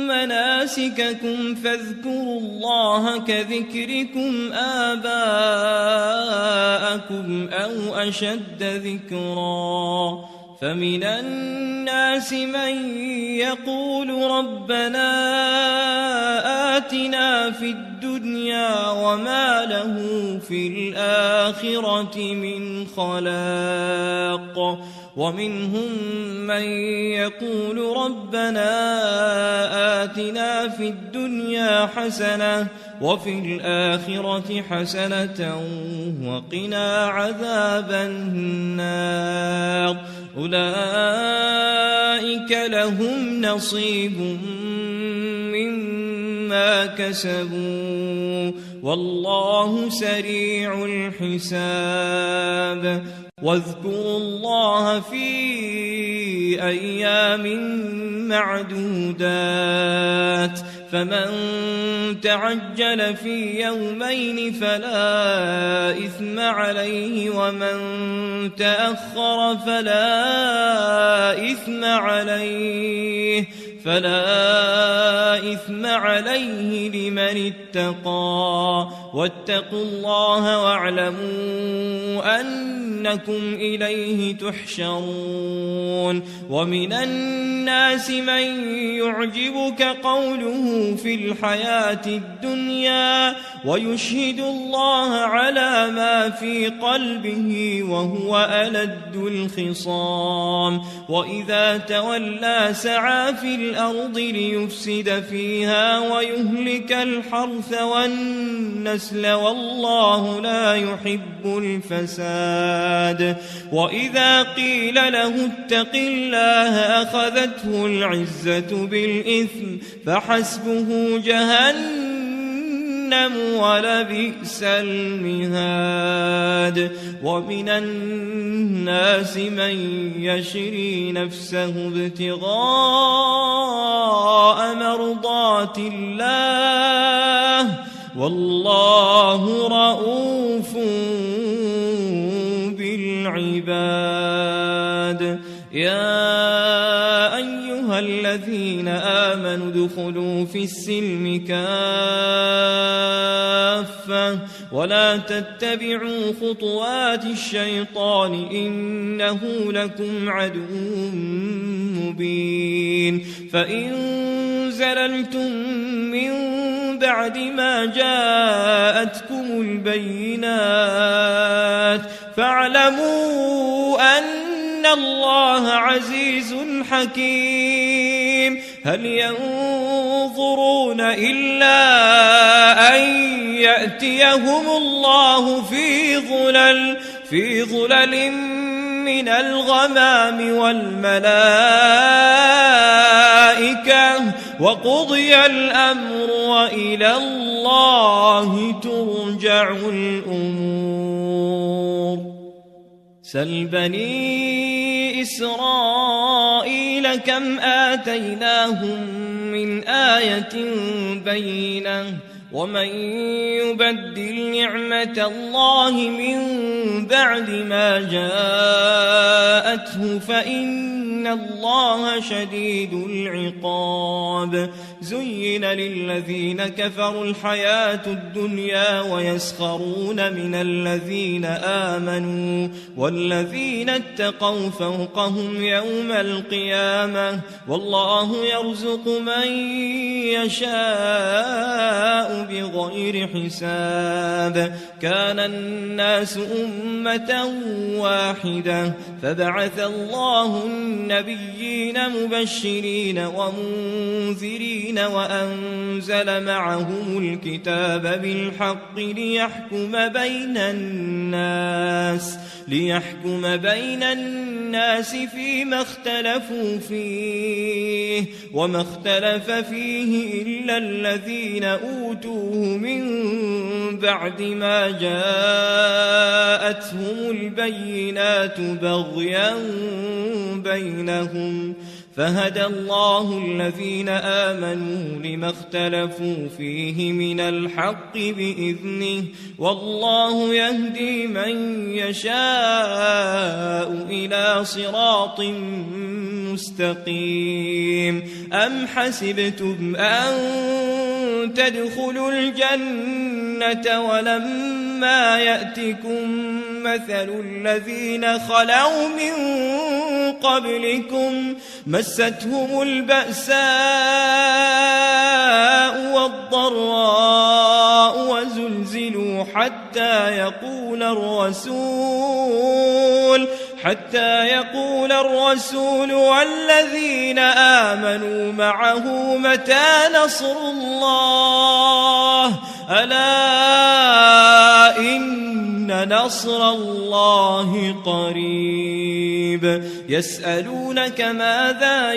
مناسككم فاذكروا الله كذكركم آباءكم أو أشد ذكرا فمن الناس من يقول ربنا آتنا في الدنيا وما له في الآخرة من خلاق ومنهم من يقول ربنا آتنا في الدنيا حسنة وفي الآخرة حسنة وقنا عذاب النار أولئك لهم نصيب مما كسبوا والله سريع الحساب واذكروا الله في أيام معدودات فمن تعجل في يومين فلا إثم عليه ومن تأخر فلا إثم عليه لمن اتقى واتقوا الله واعلموا أنكم إليه تحشرون ومن الناس من يعجبك قوله في الحياة الدنيا ويشهد الله على ما في قلبه وهو ألد الخصام وإذا تولى سعى في الأرض ليفسد فيها ويهلك الحرث والنسل والله لا يحب الفساد وإذا قيل له اتق الله أخذته العزة بالإثم فحسبه جهنم ولبئس المهاد ومن الناس من يشري نفسه ابتغاء مرضات الله والله رؤوف بالعباد العباد. يا أيها الذين آمنوا ادخلوا في السلم كافة ولا تتبعوا خطوات الشيطان إنه لكم عدو مبين. فإن زللتم من بعد ما جاءتكم البينات فاعلموا أن الله عزيز حكيم. هل ينظرون إلا أن يأتيهم الله في ظلل من الغمام والملائكة وقضي الأمر وإلى الله ترجع الأمور. سل بني إسرائيل كم آتيناهم من آية بينة ومن يبدل نعمة الله من بعد ما جاءته فإن الله شديد العقاب. زين للذين كفروا الحياة الدنيا ويسخرون من الذين آمنوا والذين اتقوا فوقهم يوم القيامة والله يرزق من يشاء بغير حساب. كان الناس أمة واحدة فبعث الله النبيين مبشرين ومنذرين وأنزل معهم الكتاب بالحق ليحكم بين الناس فيما اختلفوا فيه وما اختلف فيه إلا الذين أوتوه من بعد ما جاءتهم البينات بغيا بينهم فهدى الله الذين آمنوا لما اختلفوا فيه من الحق بإذنه والله يهدي من يشاء إلى صراط مستقيم. أم حسبتم أن تدخلوا الجنة ولما يأتكم مثل الذين خلوا من قبلكم مستهم البأساء والضراء وزلزلوا حتى يقول الرسول والذين آمنوا معه متى نصر الله ألا إن نصر الله قريب. يسألونك ماذا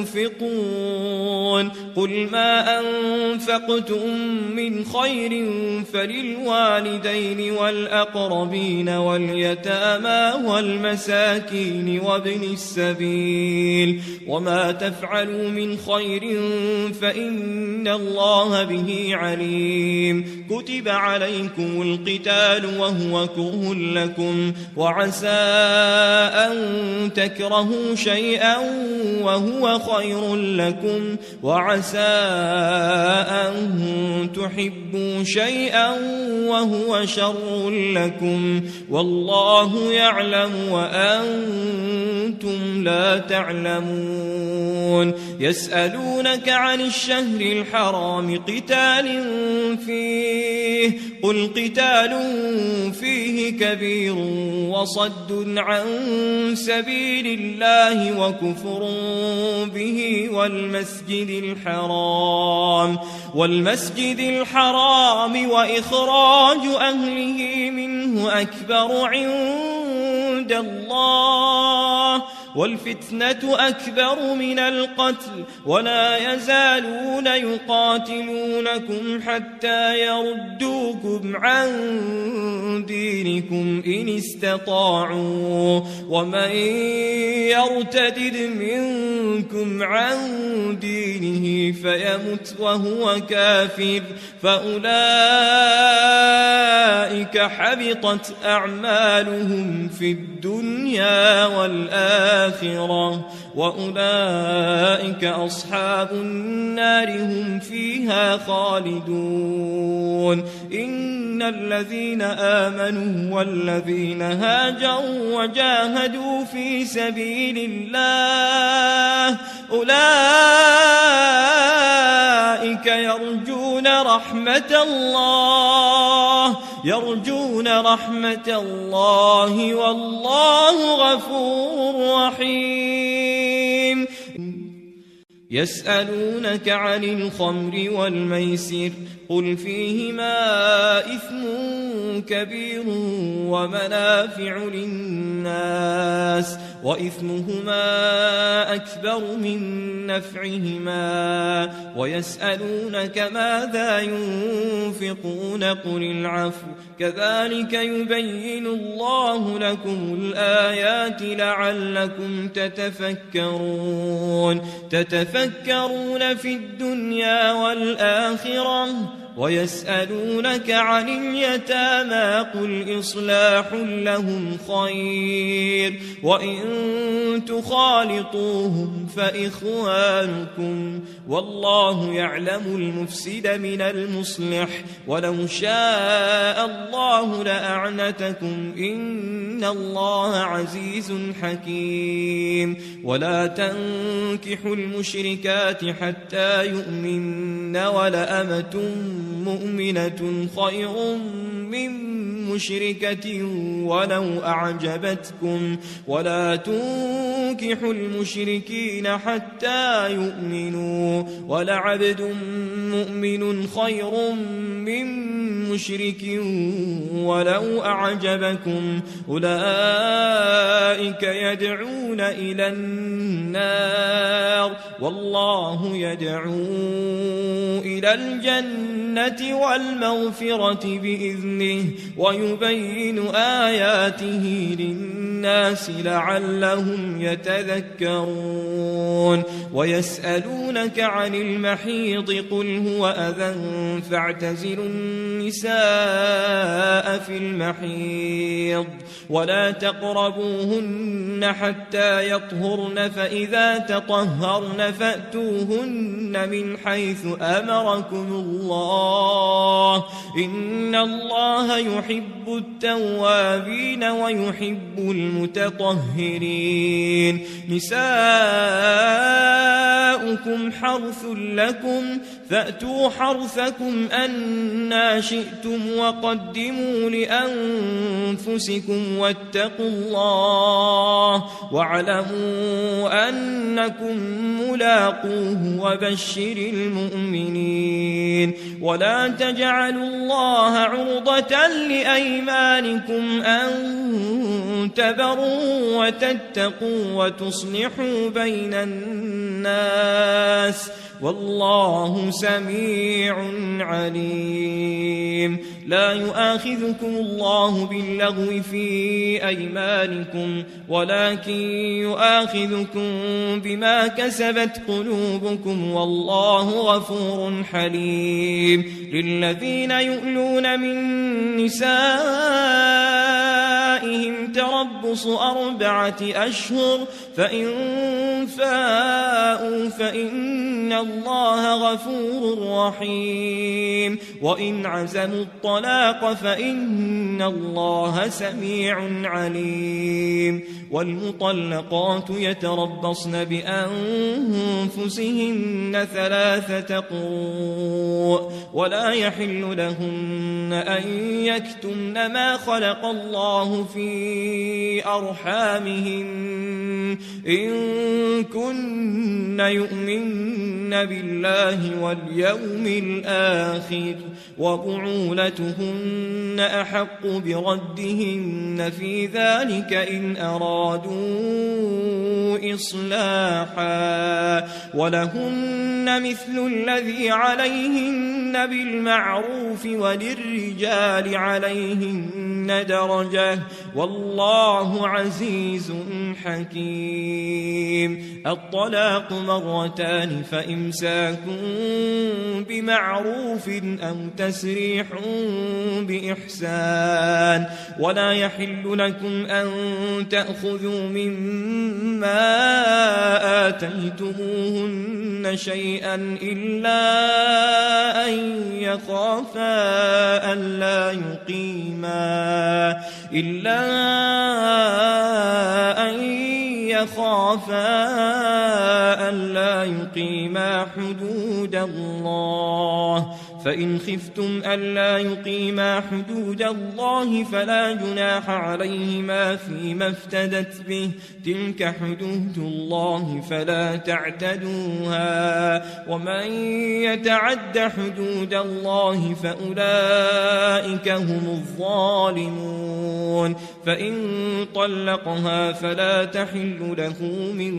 ينفقون قل ما أنفقتم من خير فللوالدين والأقربين واليتامى والمساكين وابن السبيل وما تفعلوا من خير فإن الله به عليم. كتب عليكم القتال وهو كره لكم وعسى أن تكرهوا شيئا وهو خير لكم وعسى أن تحبوا شيئا وهو شر لكم والله يعلم وأنتم لا تعلمون. يسألونك عن الشهر الحرام قتال فيه قل قتال فيه كبير وصد عن سبيل الله وكفر به والمسجد الحرام وإخراج أهله منه أكبر عند الله والفتنة أكبر من القتل ولا يزالون يقاتلونكم حتى يردوكم عن دينكم إن استطاعوا ومن يرتد منكم عن دينه فيمت وهو كافر فأولئك حبطت أعمالهم في الدنيا والآخرة وأولئك أصحاب النار هم فيها خالدون إن الذين آمنوا والذين هاجروا وجاهدوا في سبيل الله أولئك يرجون رحمة الله والله غفور رحيم يسألونك عن الخمر والميسر قل فيهما إثم كبير ومنافع للناس وإثمهما أكبر من نفعهما ويسألونك ماذا ينفقون قل العفو كذلك يبين الله لكم الآيات لعلكم تتفكرون في الدنيا والآخرة ويسألونك عن اليتامى قل إصلاح لهم خير وإن تخالطوهم فإخوانكم والله يعلم المفسد من المصلح ولو شاء الله لأعنتكم إن الله عزيز حكيم ولا تنكحوا المشركات حتى يؤمن ولأمة مؤمنة خير من مشركة ولو أعجبتكم ولا تنكحوا المشركين حتى يؤمنوا ولعبد مؤمن خير من مشرك ولو أعجبكم أولئك يدعون إلى النار والله يدعو إلى الجنة والمغفرة بإذنه ويبين آياته للناس لعلهم يتذكرون ويسألونك عن المحيض قل هو أذى فاعتزلوا النساء في المحيض ولا تقربوهن حتى يطهرن فإذا تطهرن فأتوهن من حيث أمركم الله إن الله يحب التوابين ويحب المتطهرين نساؤكم حرث لكم فأتوا حرثكم أنى شئتم وقدموا لأنفسكم واتقوا الله واعلموا أنكم ملاقوه وبشر المؤمنين ولا تجعلوا الله عرضة لأيمانكم أن تبروا وتتقوا وتصلحوا بين الناس والله سميع عليم لا يؤاخذكم الله باللغو في أيمانكم ولكن يؤاخذكم بما كسبت قلوبكم والله غفور حليم للذين يؤلون من نسائهم تربص 4 أشهر فإن فاءوا فإن الله غفور رحيم وإن عزموا الطلاق فإن الله سميع عليم والمطلقات يتربصن بأنفسهن 3 قروء ولا يحل لهن أن يكتمن ما خلق الله في أرحامهن إن كن يؤمن بالله واليوم الآخر وبعولتهن أحق بردهن في ذلك إن أرادوا أرادوا إصلاحا ولهن مثل الذي عليهن بالمعروف وللرجال عليهن درجة والله عزيز حكيم. الطلاق مرتان فإمساك بمعروف أو تسريح بإحسان ولا يحل لكم أن تأخذوا مما آتيتموهن شيئا إلا أن يخافا ألا يقيما حدود الله فإن خفتم ألا يقيما حدود الله فلا جناح عليهما فيما افتدت به تلك حدود الله فلا تعتدوها ومن يتعد حدود الله فأولئك هم الظالمون. فإن طلقها فلا تحل له من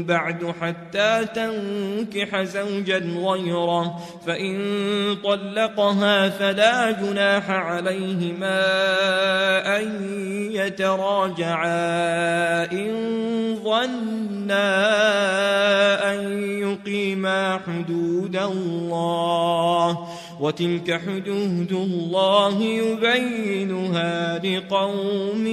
بعد حتى تنكح زوجا غيره فإن طلقها فلا جناح عليهما أن يتراجعا إن ظنا أن يقيما حدود الله وتلك حدود الله يبينها لقوم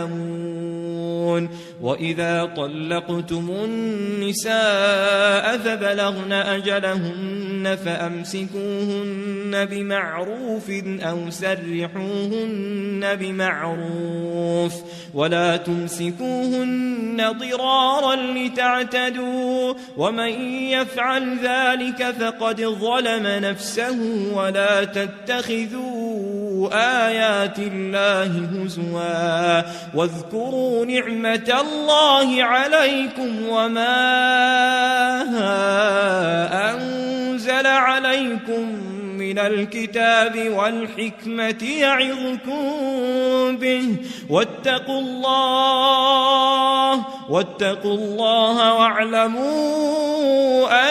يعلمون. وإذا طلقتم النساء فبلغن أجلهن فأمسكوهن بمعروف أو سرحوهن بمعروف ولا تمسكوهن ضرارا لتعتدوا ومن يفعل ذلك فقد ظلم نفسه ولا تتخذوا آيات الله هزوا واذكروا نعمة الله عليكم وما أنزل عليكم من الكتاب والحكمة يعظكم به واتقوا الله واعلموا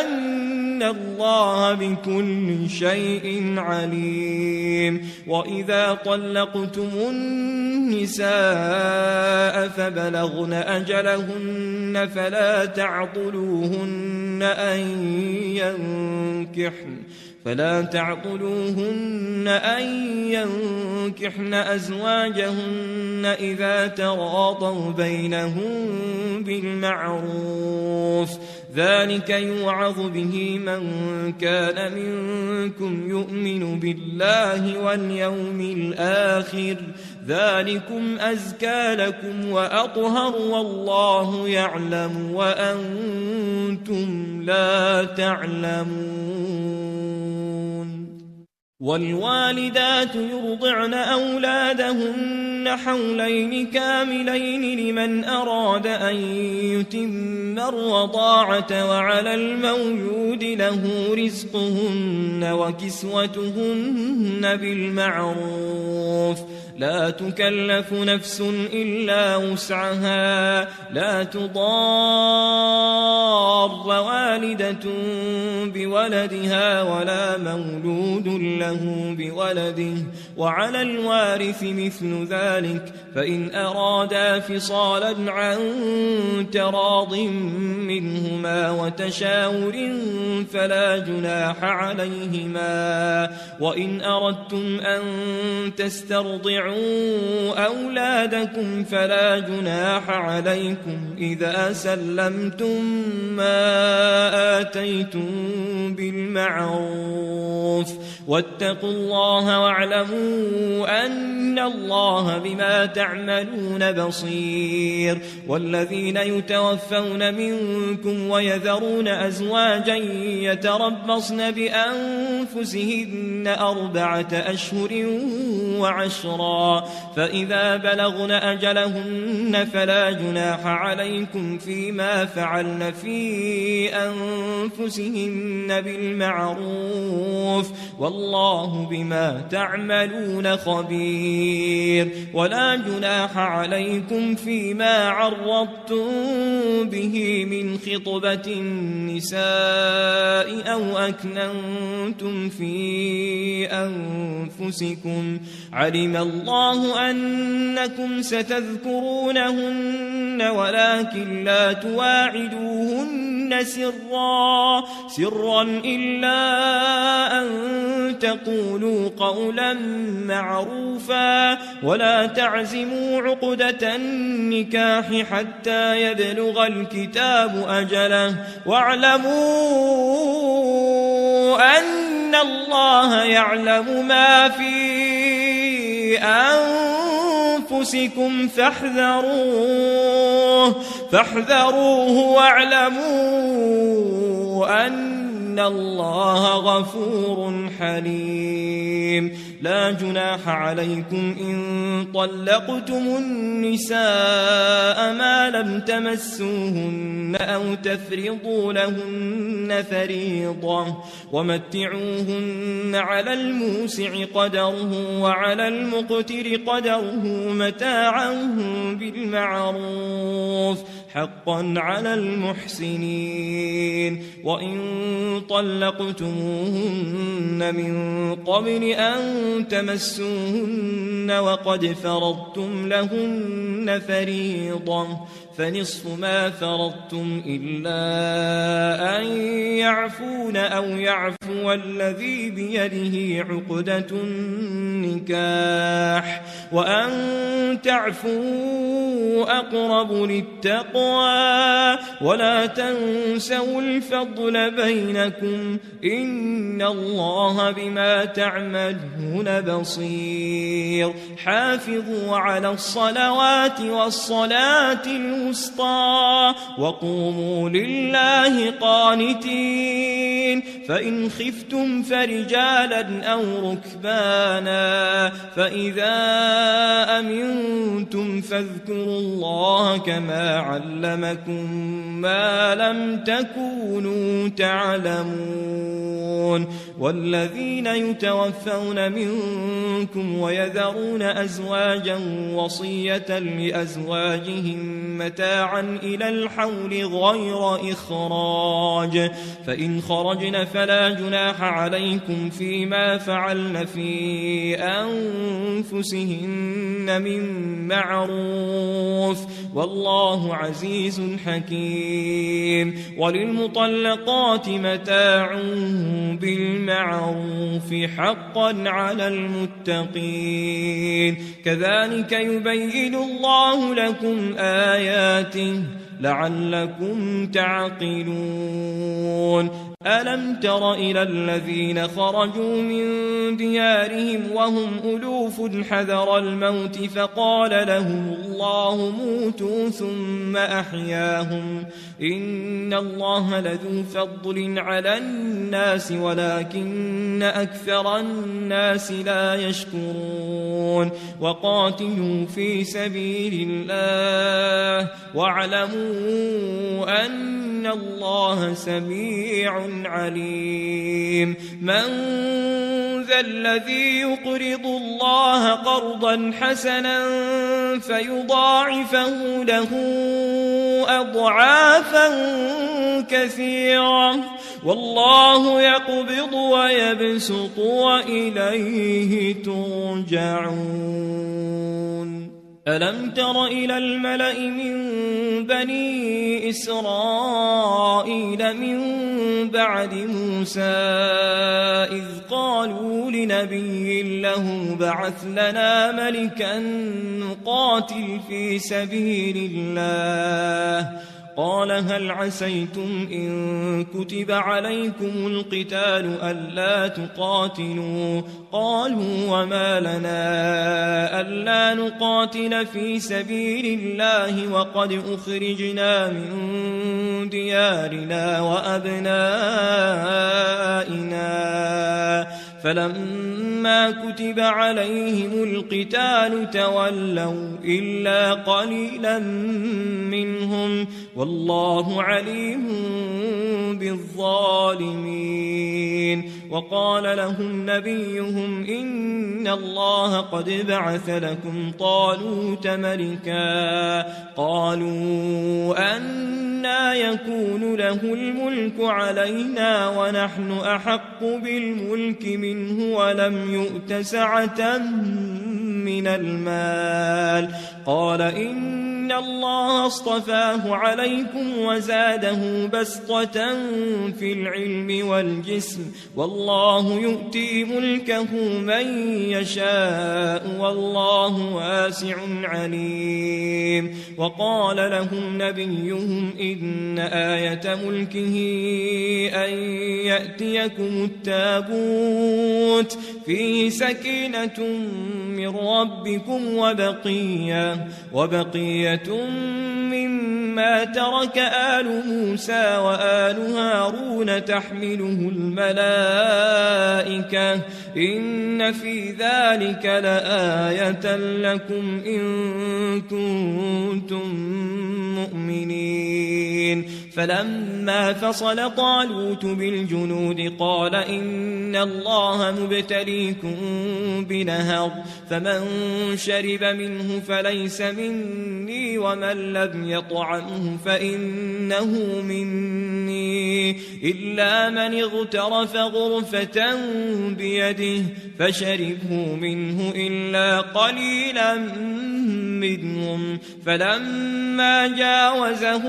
أن الله بكل شيء عليم. وإذا طلقتم النساء فبلغن أجلهن فلا تعضلوهن أن ينكحن أزواجهن إذا تراضوا بينهم بالمعروف ذلك يوعظ به من كان منكم يؤمن بالله واليوم الآخر ذلكم أزكى لكم وأطهر والله يعلم وأنتم لا تعلمون. والوالدات يرضعن أولادهن حولين كاملين لمن أراد أن يتم الرضاعة وعلى المولود له رزقهن وكسوتهن بالمعروف لا تكلف نفس إلا وسعها لا تضار والدة بولدها ولا مولود له بولده وعلى الوارث مثل ذلك فإن أرادا فصالا عن تراض منهما وتشاور فلا جناح عليهما. وإن أردتم أن تسترضعوا أولادكم فلا جناح عليكم إذا سلمتم ما آتيتم بالمعروف واتقوا الله واعلموا أن الله بما تعملون بصير. والذين يتوفون منكم ويذرون أزواجا يتربصن بأنفسهن 4 أشهر وعشرا فإذا بلغن أجلهن فلا جناح عليكم فيما فعلن في أنفسهن بالمعروف والله بما تعملون خبير. ولا جناح عليكم فيما عرضتم به من خطبة النساء أو أكننتم في أنفسكم علم الله أنكم ستذكرونهن ولكن لا تواعدوهن سرا إلا أن تقولوا قولا معروفا ولا تعزموا عقدة النكاح حتى يبلغ الكتاب أجله واعلموا أن الله يعلم ما في أنفسكم فاحذروه واعلموا أن الله غفور حليم لا جناح عليكم إن طلقتم النساء ما لم تمسوهن أو تفرضوا لهن فريضة ومتعوهن على الموسع قدره وعلى المقتر قدره متاعا بالمعروف حقا على المحسنين وإن طلقتموهن من قبل أن تمسوهن وقد فرضتم لهن فريضة فنصف ما فرضتم إلا أن يعفون أو يعفو الذي بيده عقدة النكاح وأن تعفوا أقرب للتقوى ولا تنسوا الفضل بينكم إن الله بما تعملون بصير حافظوا على الصلوات والصلاة الوسطى وقوموا لله قانتين فإن خفتم فرجالا أو ركبانا فإذا أمنتم فاذكروا الله كما علمكم ما لم تكونوا تعلمون والذين يتوفون منكم ويذرون أزواجا وصية لأزواجهم متاعا إلى الحول غير إخراج فإن خرجن فلا جناح عليكم فيما فعلن في أنفسهن من معروف والله عزيز حكيم وللمطلقات متاع بالمعروف حقا على المتقين كذلك يبين الله لكم آياته لعلكم تعقلون ألم تر إلى الذين خرجوا من ديارهم وهم ألوف حذر الموت فقال لهم الله موتوا ثم أحياهم إن الله لذو فضل على الناس ولكن أكثر الناس لا يشكرون وقاتلوا في سبيل الله واعلموا أن الله سميع عليم من ذا الذي يقرض الله قرضا حسنا فيضاعفه له أضعافا كثيرة والله يقبض ويبسط وإليه ترجعون ألم تر إلى الملأ من بني إسرائيل من بعد موسى إذ قالوا لنبي له بعث لنا ملكا نقاتل في سبيل الله قال هل عسيتم إن كتب عليكم القتال ألا تقاتلوا قالوا وما لنا ألا نقاتل في سبيل الله وقد أخرجنا من ديارنا وأبنائنا فلما كتب عليهم القتال تولوا إلا قليلا منهم والله عليم بالظالمين. وقال لهم نبيهم إن الله قد بعث لكم طالوت ملكا قالوا أنى يكون له الملك علينا ونحن أحق بالملك منه ولم يؤت سعة من المال قال إن الله اصطفاه عليكم وزاده بسطة في العلم والجسم والله يؤتي ملكه من يشاء والله واسع عليم. وقال لهم نبيهم إن آية ملكه أن يأتيكم التابوت فيه سكينة من ربكم وبقية مما ترك آل موسى وآل هارون تحمله الملائكة إن في ذلك لآية لكم إن كنتم مؤمنين. فلما فصل طالوت بالجنود قال إن الله مبتليكم بنهر فمن شرب منه فليس مني ومن لم يطعمه فإنه مني إلا من اغترف غرفة بيده فشربه منه إلا قليلا منهم فلما جاوزه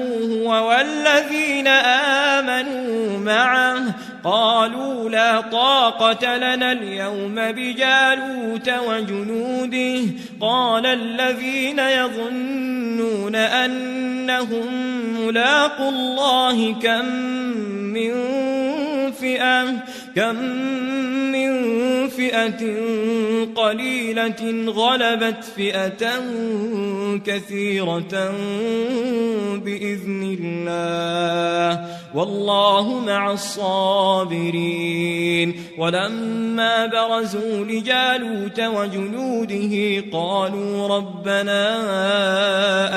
هو والذين آمنوا معه قالوا لا طاقة لنا اليوم بجالوت وجنوده قال الذين يظنون أنهم ملاقو الله كم من فئة قليلة غلبت فئة كثيرة بإذن الله والله مع الصابرين. ولما برزوا لجالوت وجنوده قالوا ربنا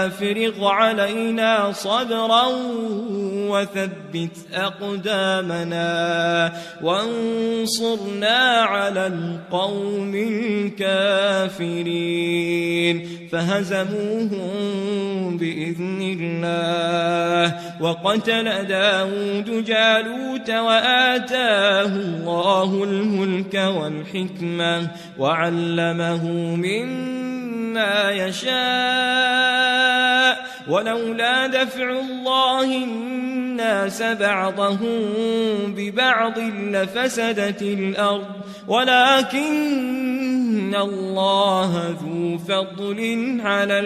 أفرغ علينا صبرا وثبت أقدامنا وانصرنا على القوم الكافرين فهزموهم بإذن الله. وقتل داود جالوت وآتاه الله الملك والحكمة وعلمه مما يشاء ولولا دفع الله الناس بعضهم ببعض لفسدت الأرض ولكن الله ذو فضل على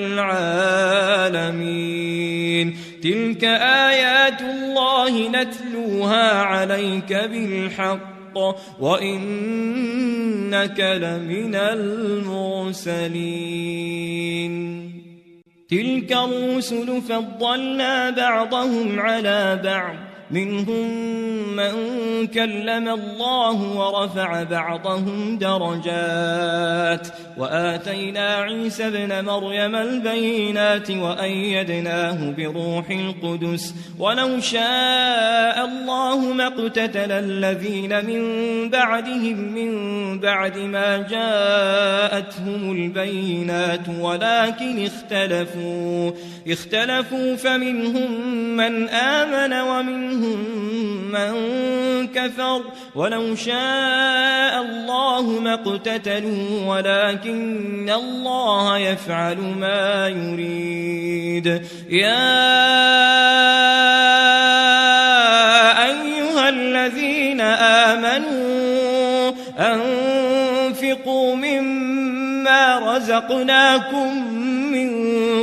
العالمين. تلك آيات الله نتلوها عليك بالحق وإنك لمن المرسلين. تلك الرسل فضلنا بعضهم على بعض منهم من كلم الله ورفع بعضهم درجات وآتينا عيسى ابن مريم البينات وأيدناه بروح القدس ولو شاء الله ما اقتتل الذين من بعدهم من بعد ما جاءتهم البينات ولكن اختلفوا فمنهم من آمن ومنهم من كفر ولو شاء الله ما اقتتلوا ولكن الله يفعل ما يريد. يا أيها الذين آمنوا أنفقوا مما رزقناكم من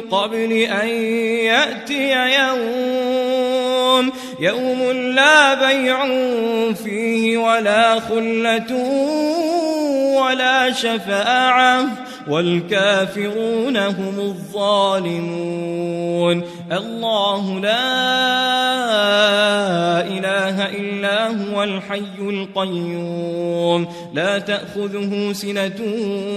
قبل أن يأتي يوم لا بيع فيه ولا خلة ولا شفاعة والكافرون هم الظالمون. الله لا إله إلا هو الحي القيوم لا تأخذه سنة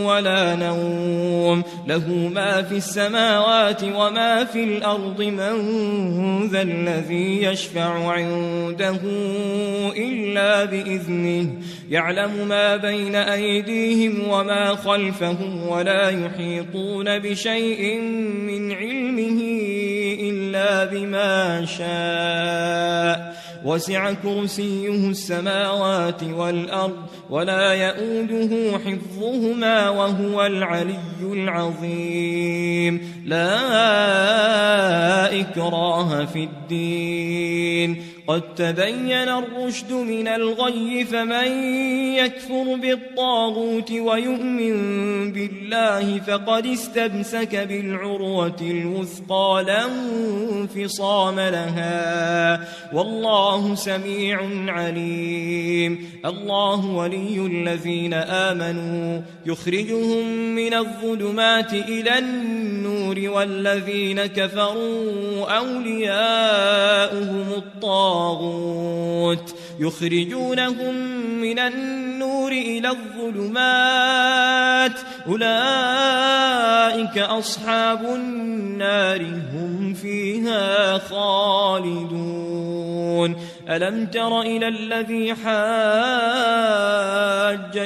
ولا نوم له ما في السماوات وما في الأرض من ذا الذي يشفع عنده إلا بإذنه يعلم ما بين أيديهم وما خلفهم ولا يحيطون بشيء من علمه إلا بما شاء وسع كرسيه السماوات والأرض ولا يؤوده حفظهما وهو العلي العظيم لا إكراه في الدين قد تبين الرشد من الغي فمن يكفر بالطاغوت ويؤمن بالله فقد استمسك بالعروة الوثقى لا انفصام لها والله سميع عليم الله ولي الذين آمنوا يخرجهم من الظلمات إلى النور والذين كفروا أولياؤهم الطاغوت يخرجونهم من النور إلى الظلمات أولئك أصحاب النار هم فيها خالدون ألم تر إلى الذي حاج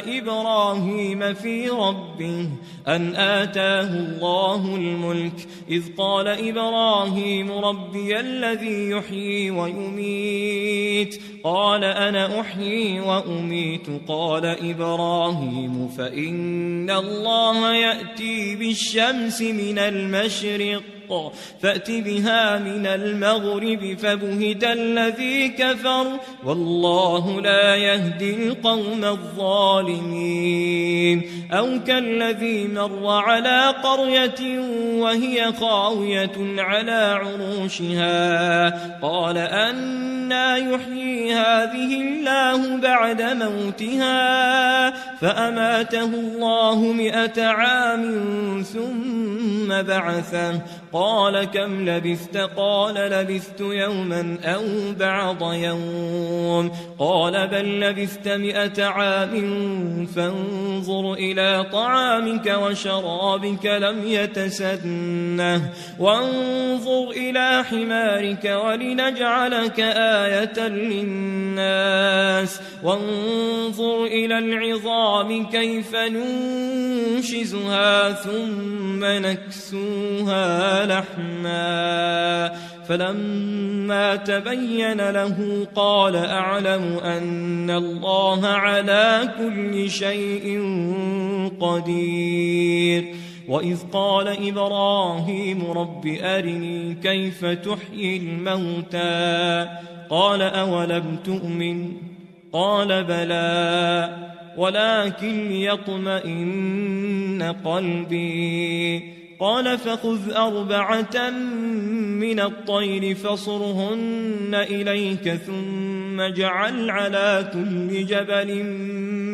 إبراهيم في ربه أن آتاه الله الملك إذ قال إبراهيم ربي الذي يحيي ويميت قال أنا أحيي وأميت قال إبراهيم فإن الله يأتي بالشمس من المشرق فأت بها من المغرب فبهت الذي كفر والله لا يهدي القوم الظالمين أو كالذي مر على قرية وهي خاوية على عروشها قال أنى يحيي هذه الله بعد موتها فأماته الله 100 عام ثم بعثه قال كم لبثت قال لبثت يوما أو بعض يوم قال بل لبثت 100 عام فانظر إلى طعامك وشرابك لم يتسنه وانظر إلى حمارك ولنجعلك آية للناس وانظر إلى العظام كيف ننشزها ثم نكسوها لحما فلما تبين له قال أعلم أن الله على كل شيء قدير وإذ قال إبراهيم رب أرني كيف تحيي الموتى قال أولم تؤمن قال بلى ولكن ليطمئن قلبي قال فخذ 4 من الطير فصرهن إليك ثم اجعل على كل جبل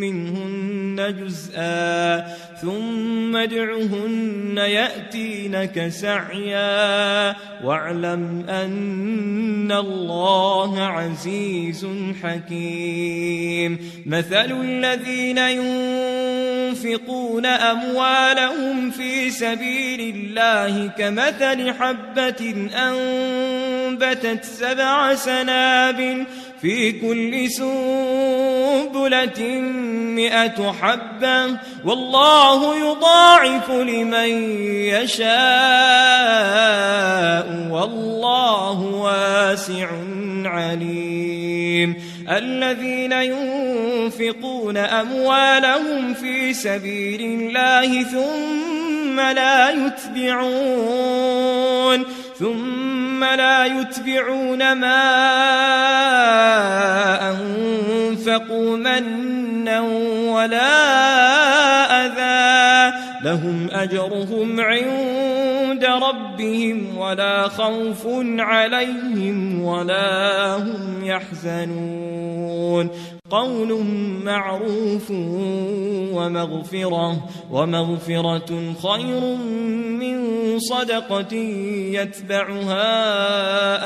منهن جزءا ثم ادعهن يأتينك سعيا واعلم أن الله عزيز حكيم مثل الذين ينفقون أموالهم في سبيل الله كمثل حبة أنبتت 7 سنابل في كل سنبلة 100 حبة والله يضاعف لمن يشاء والله واسع عليم الذين ينفقون أموالهم في سبيل الله ثم لا يتبعون ما أنفقوا منا ولا أذى لهم أجرهم عند ربهم ولا خوف عليهم ولا هم يحزنون قول معروف ومغفرة خير من صدقة يتبعها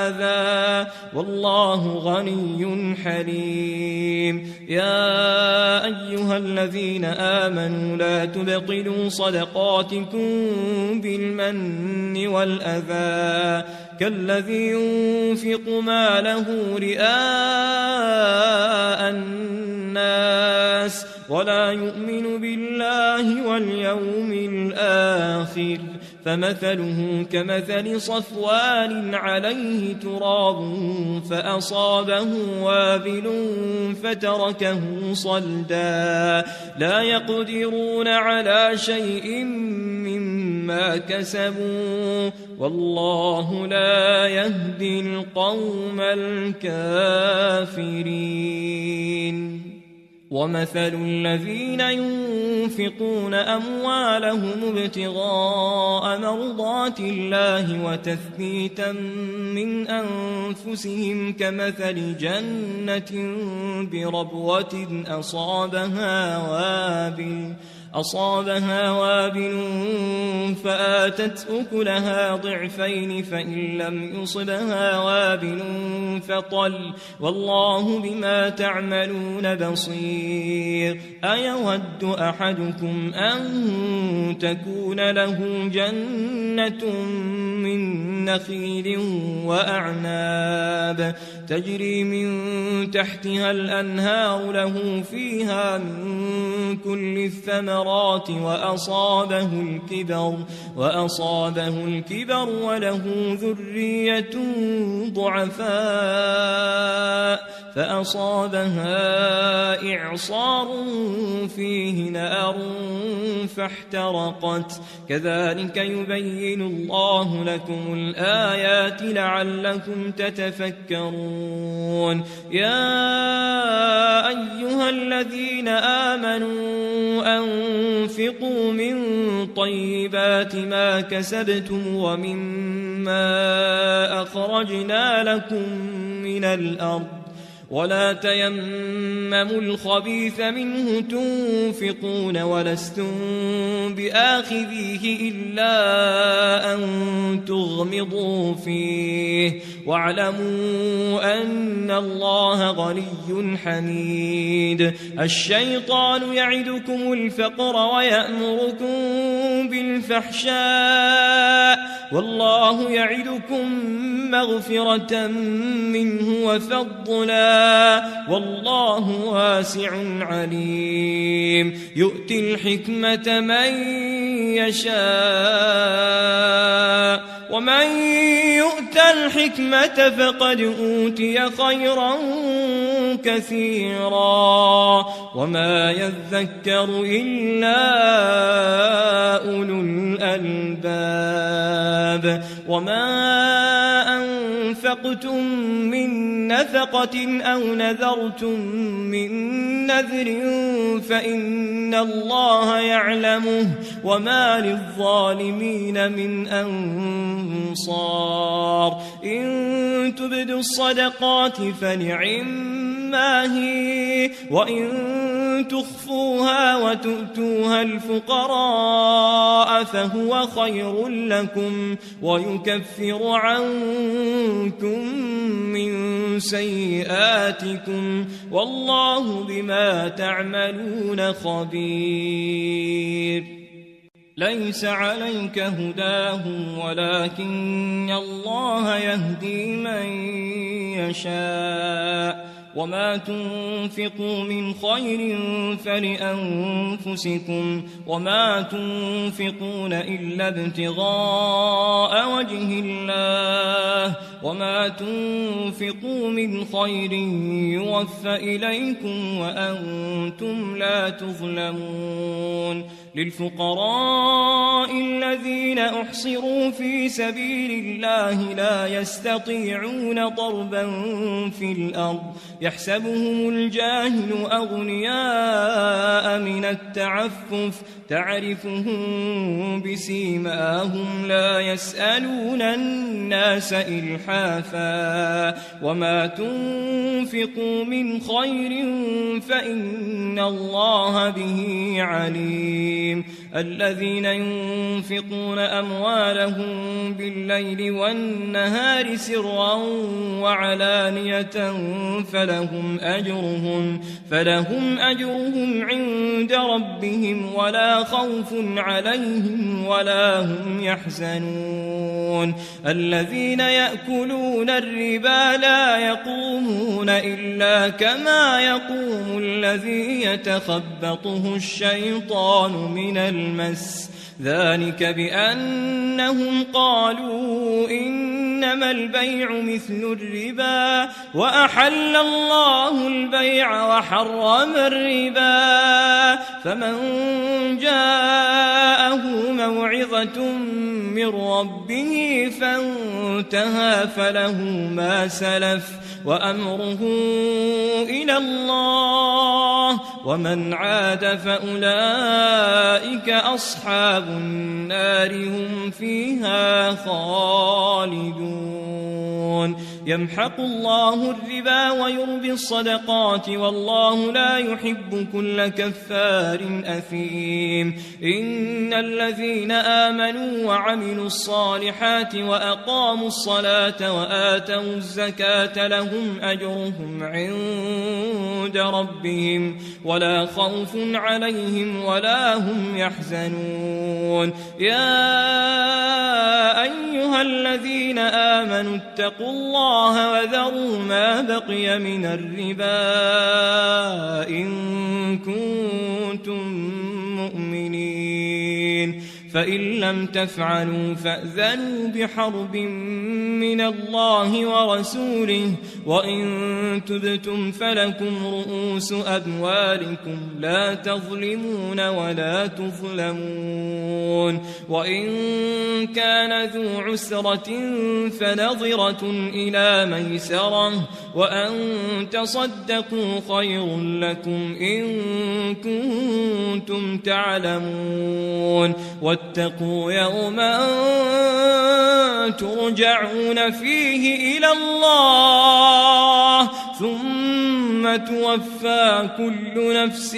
أذى والله غني حليم. يا أيها الذين آمنوا لا تبطلوا صدقاتكم بالمن والأذى كالذي ينفق ماله رئاء الناس ولا يؤمن بالله واليوم الآخر فمثله كمثل صفوان عليه تراب فأصابه وابل فتركه صلدا لا يقدرون على شيء مما كسبوا والله لا يهدي القوم الكافرين. ومثل الذين ينفقون أموالهم ابتغاء مرضات الله وتثبيتا من أنفسهم كمثل جنة بربوة أصابها وابل فآتت أكلها ضعفين فإن لم يصبها وابل فطل والله بما تعملون بصير. أيود أحدكم أن تكون له جنة من نخيل وأعناب تجري من تحتها الأنهار له فيها من كل الثمرات وأصابه الكبر وله ذرية ضعفاء فأصابها إعصار فيه نار فاحترقت كذلك يبين الله لكم الآيات لعلكم تتفكرون. يا أيها الذين آمنوا أنفقوا من طيبات ما كسبتم ومما أخرجنا لكم من الأرض ولا تيمموا الخبيث منه تنفقون ولستم بآخذيه إلا أن تغمضوا فيه واعلموا أن الله غني حميد. الشيطان يعدكم الفقر ويأمركم بالفحشاء والله يعدكم مغفرة منه وفضلا والله واسع عليم. يؤتي الحكمة من يشاء ومن يؤت الحكمة فقد أوتي خيرا كثيرا وما يذكر إلا أولو الألباب. وما أنفقتم من نفقة أو نذرتم من نذر فإن الله يعلمه وما للظالمين من أنصار. إن تبدوا الصدقات فنعما هي وإن تخفوها وتؤتوها الفقراء فهو خير لكم ويكفر عنكم من سيئاتكم والله بما تعملون خبير. ليس عليك هداهم ولكن الله يهدي من يشاء وما تنفقوا من خير فلأنفسكم وما تنفقون إلا ابتغاء وجه الله وما تنفقوا من خير يوفى إليكم وأنتم لا تظلمون. للفقراء الذين أحصروا في سبيل الله لا يستطيعون ضربا في الأرض يحسبهم الجاهل أغنياء من التعفف تعرفهم بسيماهم لا يسألون الناس إلحافا وما تنفقوا من خير فإن الله به عليم الذين ينفقون أموالهم بالليل والنهار سرا وعلانية فلهم أجرهم عند ربهم ولا خوف عليهم ولا هم يحزنون الذين يأكلون الربا لا يقومون إلا كما يقوم الذي يتخبطه الشيطان من المس ذلك بأنهم قالوا إنما البيع مثل الربا وأحل الله البيع وحرم الربا فمن جاءه موعظة من ربه فانتهى فله ما سلف وأمره إلى الله ومن عاد فأولئك أصحاب النار هم فيها خالدون يمحق الله الربا ويربي الصدقات والله لا يحب كل كفار أثيم إن الذين آمنوا وعملوا الصالحات وأقاموا الصلاة وآتوا الزكاة لهم أجرهم عند ربهم ولا خوف عليهم ولا هم يحزنون يا أيها الذين آمنوا اتقوا الله وذروا ما بقي من الربا إن كنتم مؤمنين فإن لم تفعلوا فأذنوا بحرب من الله ورسوله وإن تبتم فلكم رؤوس أموالكم لا تظلمون ولا تظلمون وإن كان ذو عسرة فنظرة إلى ميسرة وأن تصدقوا خير لكم إن كنتم تعلمون واتقوا يوما ترجعون فيه إلى الله ثم توفى كل نفس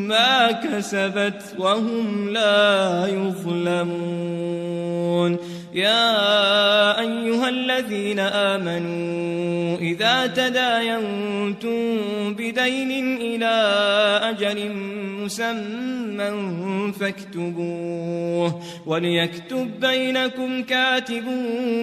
ما كسبت وهم لا يظلمون يا أيها الذين آمنوا إذا تداينتم بدين إلى أجل مسمى فاكتبوه وليكتب بينكم كاتب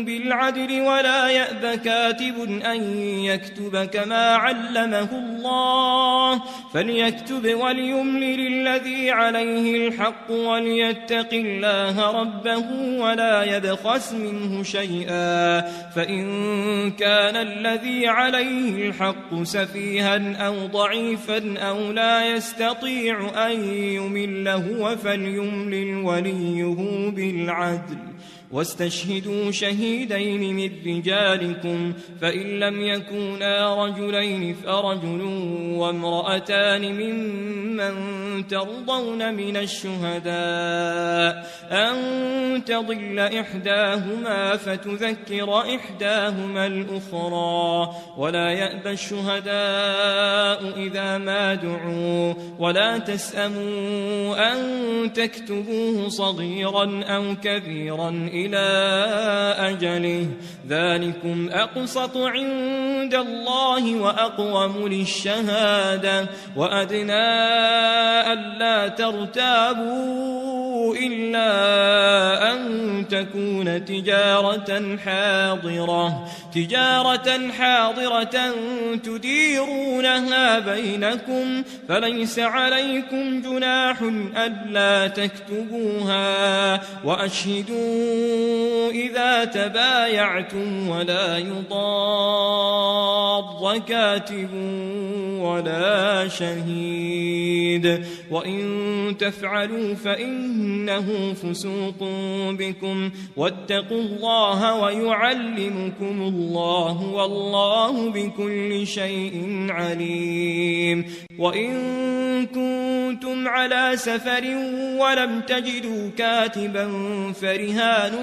بالعدل ولا يأب كاتب أن يكتب كما علمه الله فليكتب وليملل الذي عليه الحق وليتق الله ربه ولا يبخس منه شيئا فإن كان الذي عليه الحق سفيها أو ضعيفا أو لا يستطيع أن يمل هو فليملل وليه بالعدل واستشهدوا شهيدين من رجالكم فإن لم يكونا رجلين فرجل وامرأتان ممن ترضون من الشهداء أن تضل إحداهما فتذكر إحداهما الأخرى ولا يأبى الشهداء إذا ما دعوا ولا تسأموا أن تكتبوه صغيرا أو كبيرا إلى أجله ذلكم أقسط عند الله وأقوم للشهادة وأدنى ألا ترتابوا إلا أن تكون تجارة حاضرة تديرونها بينكم فليس عليكم جناح ألا تكتبوها وأشهدوا إذا تبايعتم ولا يضار كاتب ولا شهيد وإن تفعلوا فإنه فسوق بكم واتقوا الله ويعلمكم الله والله بكل شيء عليم وإن كنتم كنتم على سفر ولم تجدوا كاتبا فرهان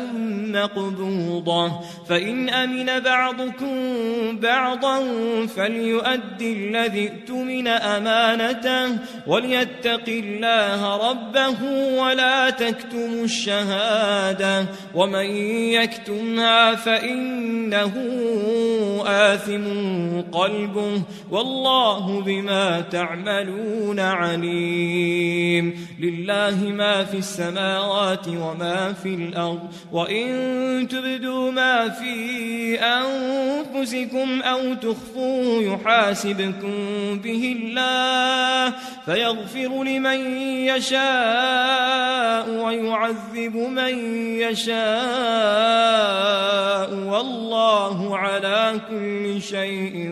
مقبوضة فإن أمن بعضكم بعضا فليؤدي الذي اؤتمن أمانته وليتق الله ربه ولا تكتموا الشهادة ومن يكتمها فإنه آثم قلبه والله بما تعملون عليم لله ما في السماوات وما في الأرض وإن تبدوا ما في أنفسكم أو تخفوه يحاسبكم به الله فيغفر لمن يشاء ويعذب من يشاء والله على كل شيء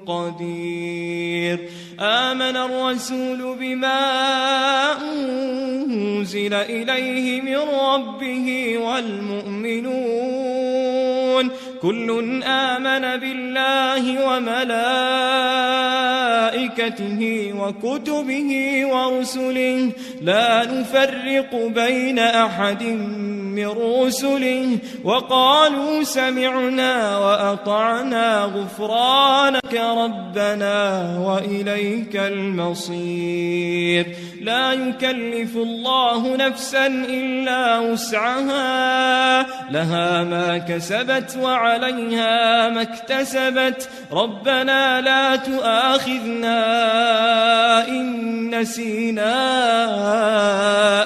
قدير آمن الرسول بما أنزل إليه من ربه والمؤمنون كل آمن بالله وملائكته وكتبه ورسله لا نفرق بين أحد من رسله وقالوا سمعنا وأطعنا غفرانك ربنا وإليك المصير لا يكلف الله نفسا إلا وسعها لها ما كسبت وعليها ما اكتسبت ربنا لا تؤاخذنا إن نسينا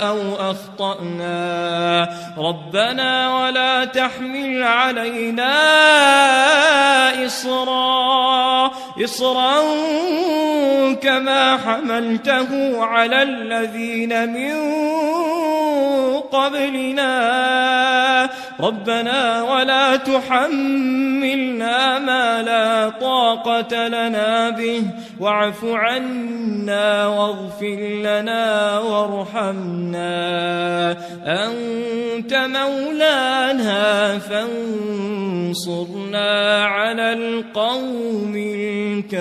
أو أخطأنا ربنا ولا تحمل علينا إصرا كما حملته على الذين من قبلنا ربنا ولا تحملنا ما لا طاقة لنا به واعف عنا واغفر لنا وارحمنا أنت مولانا فانصرنا على القوم الكافرين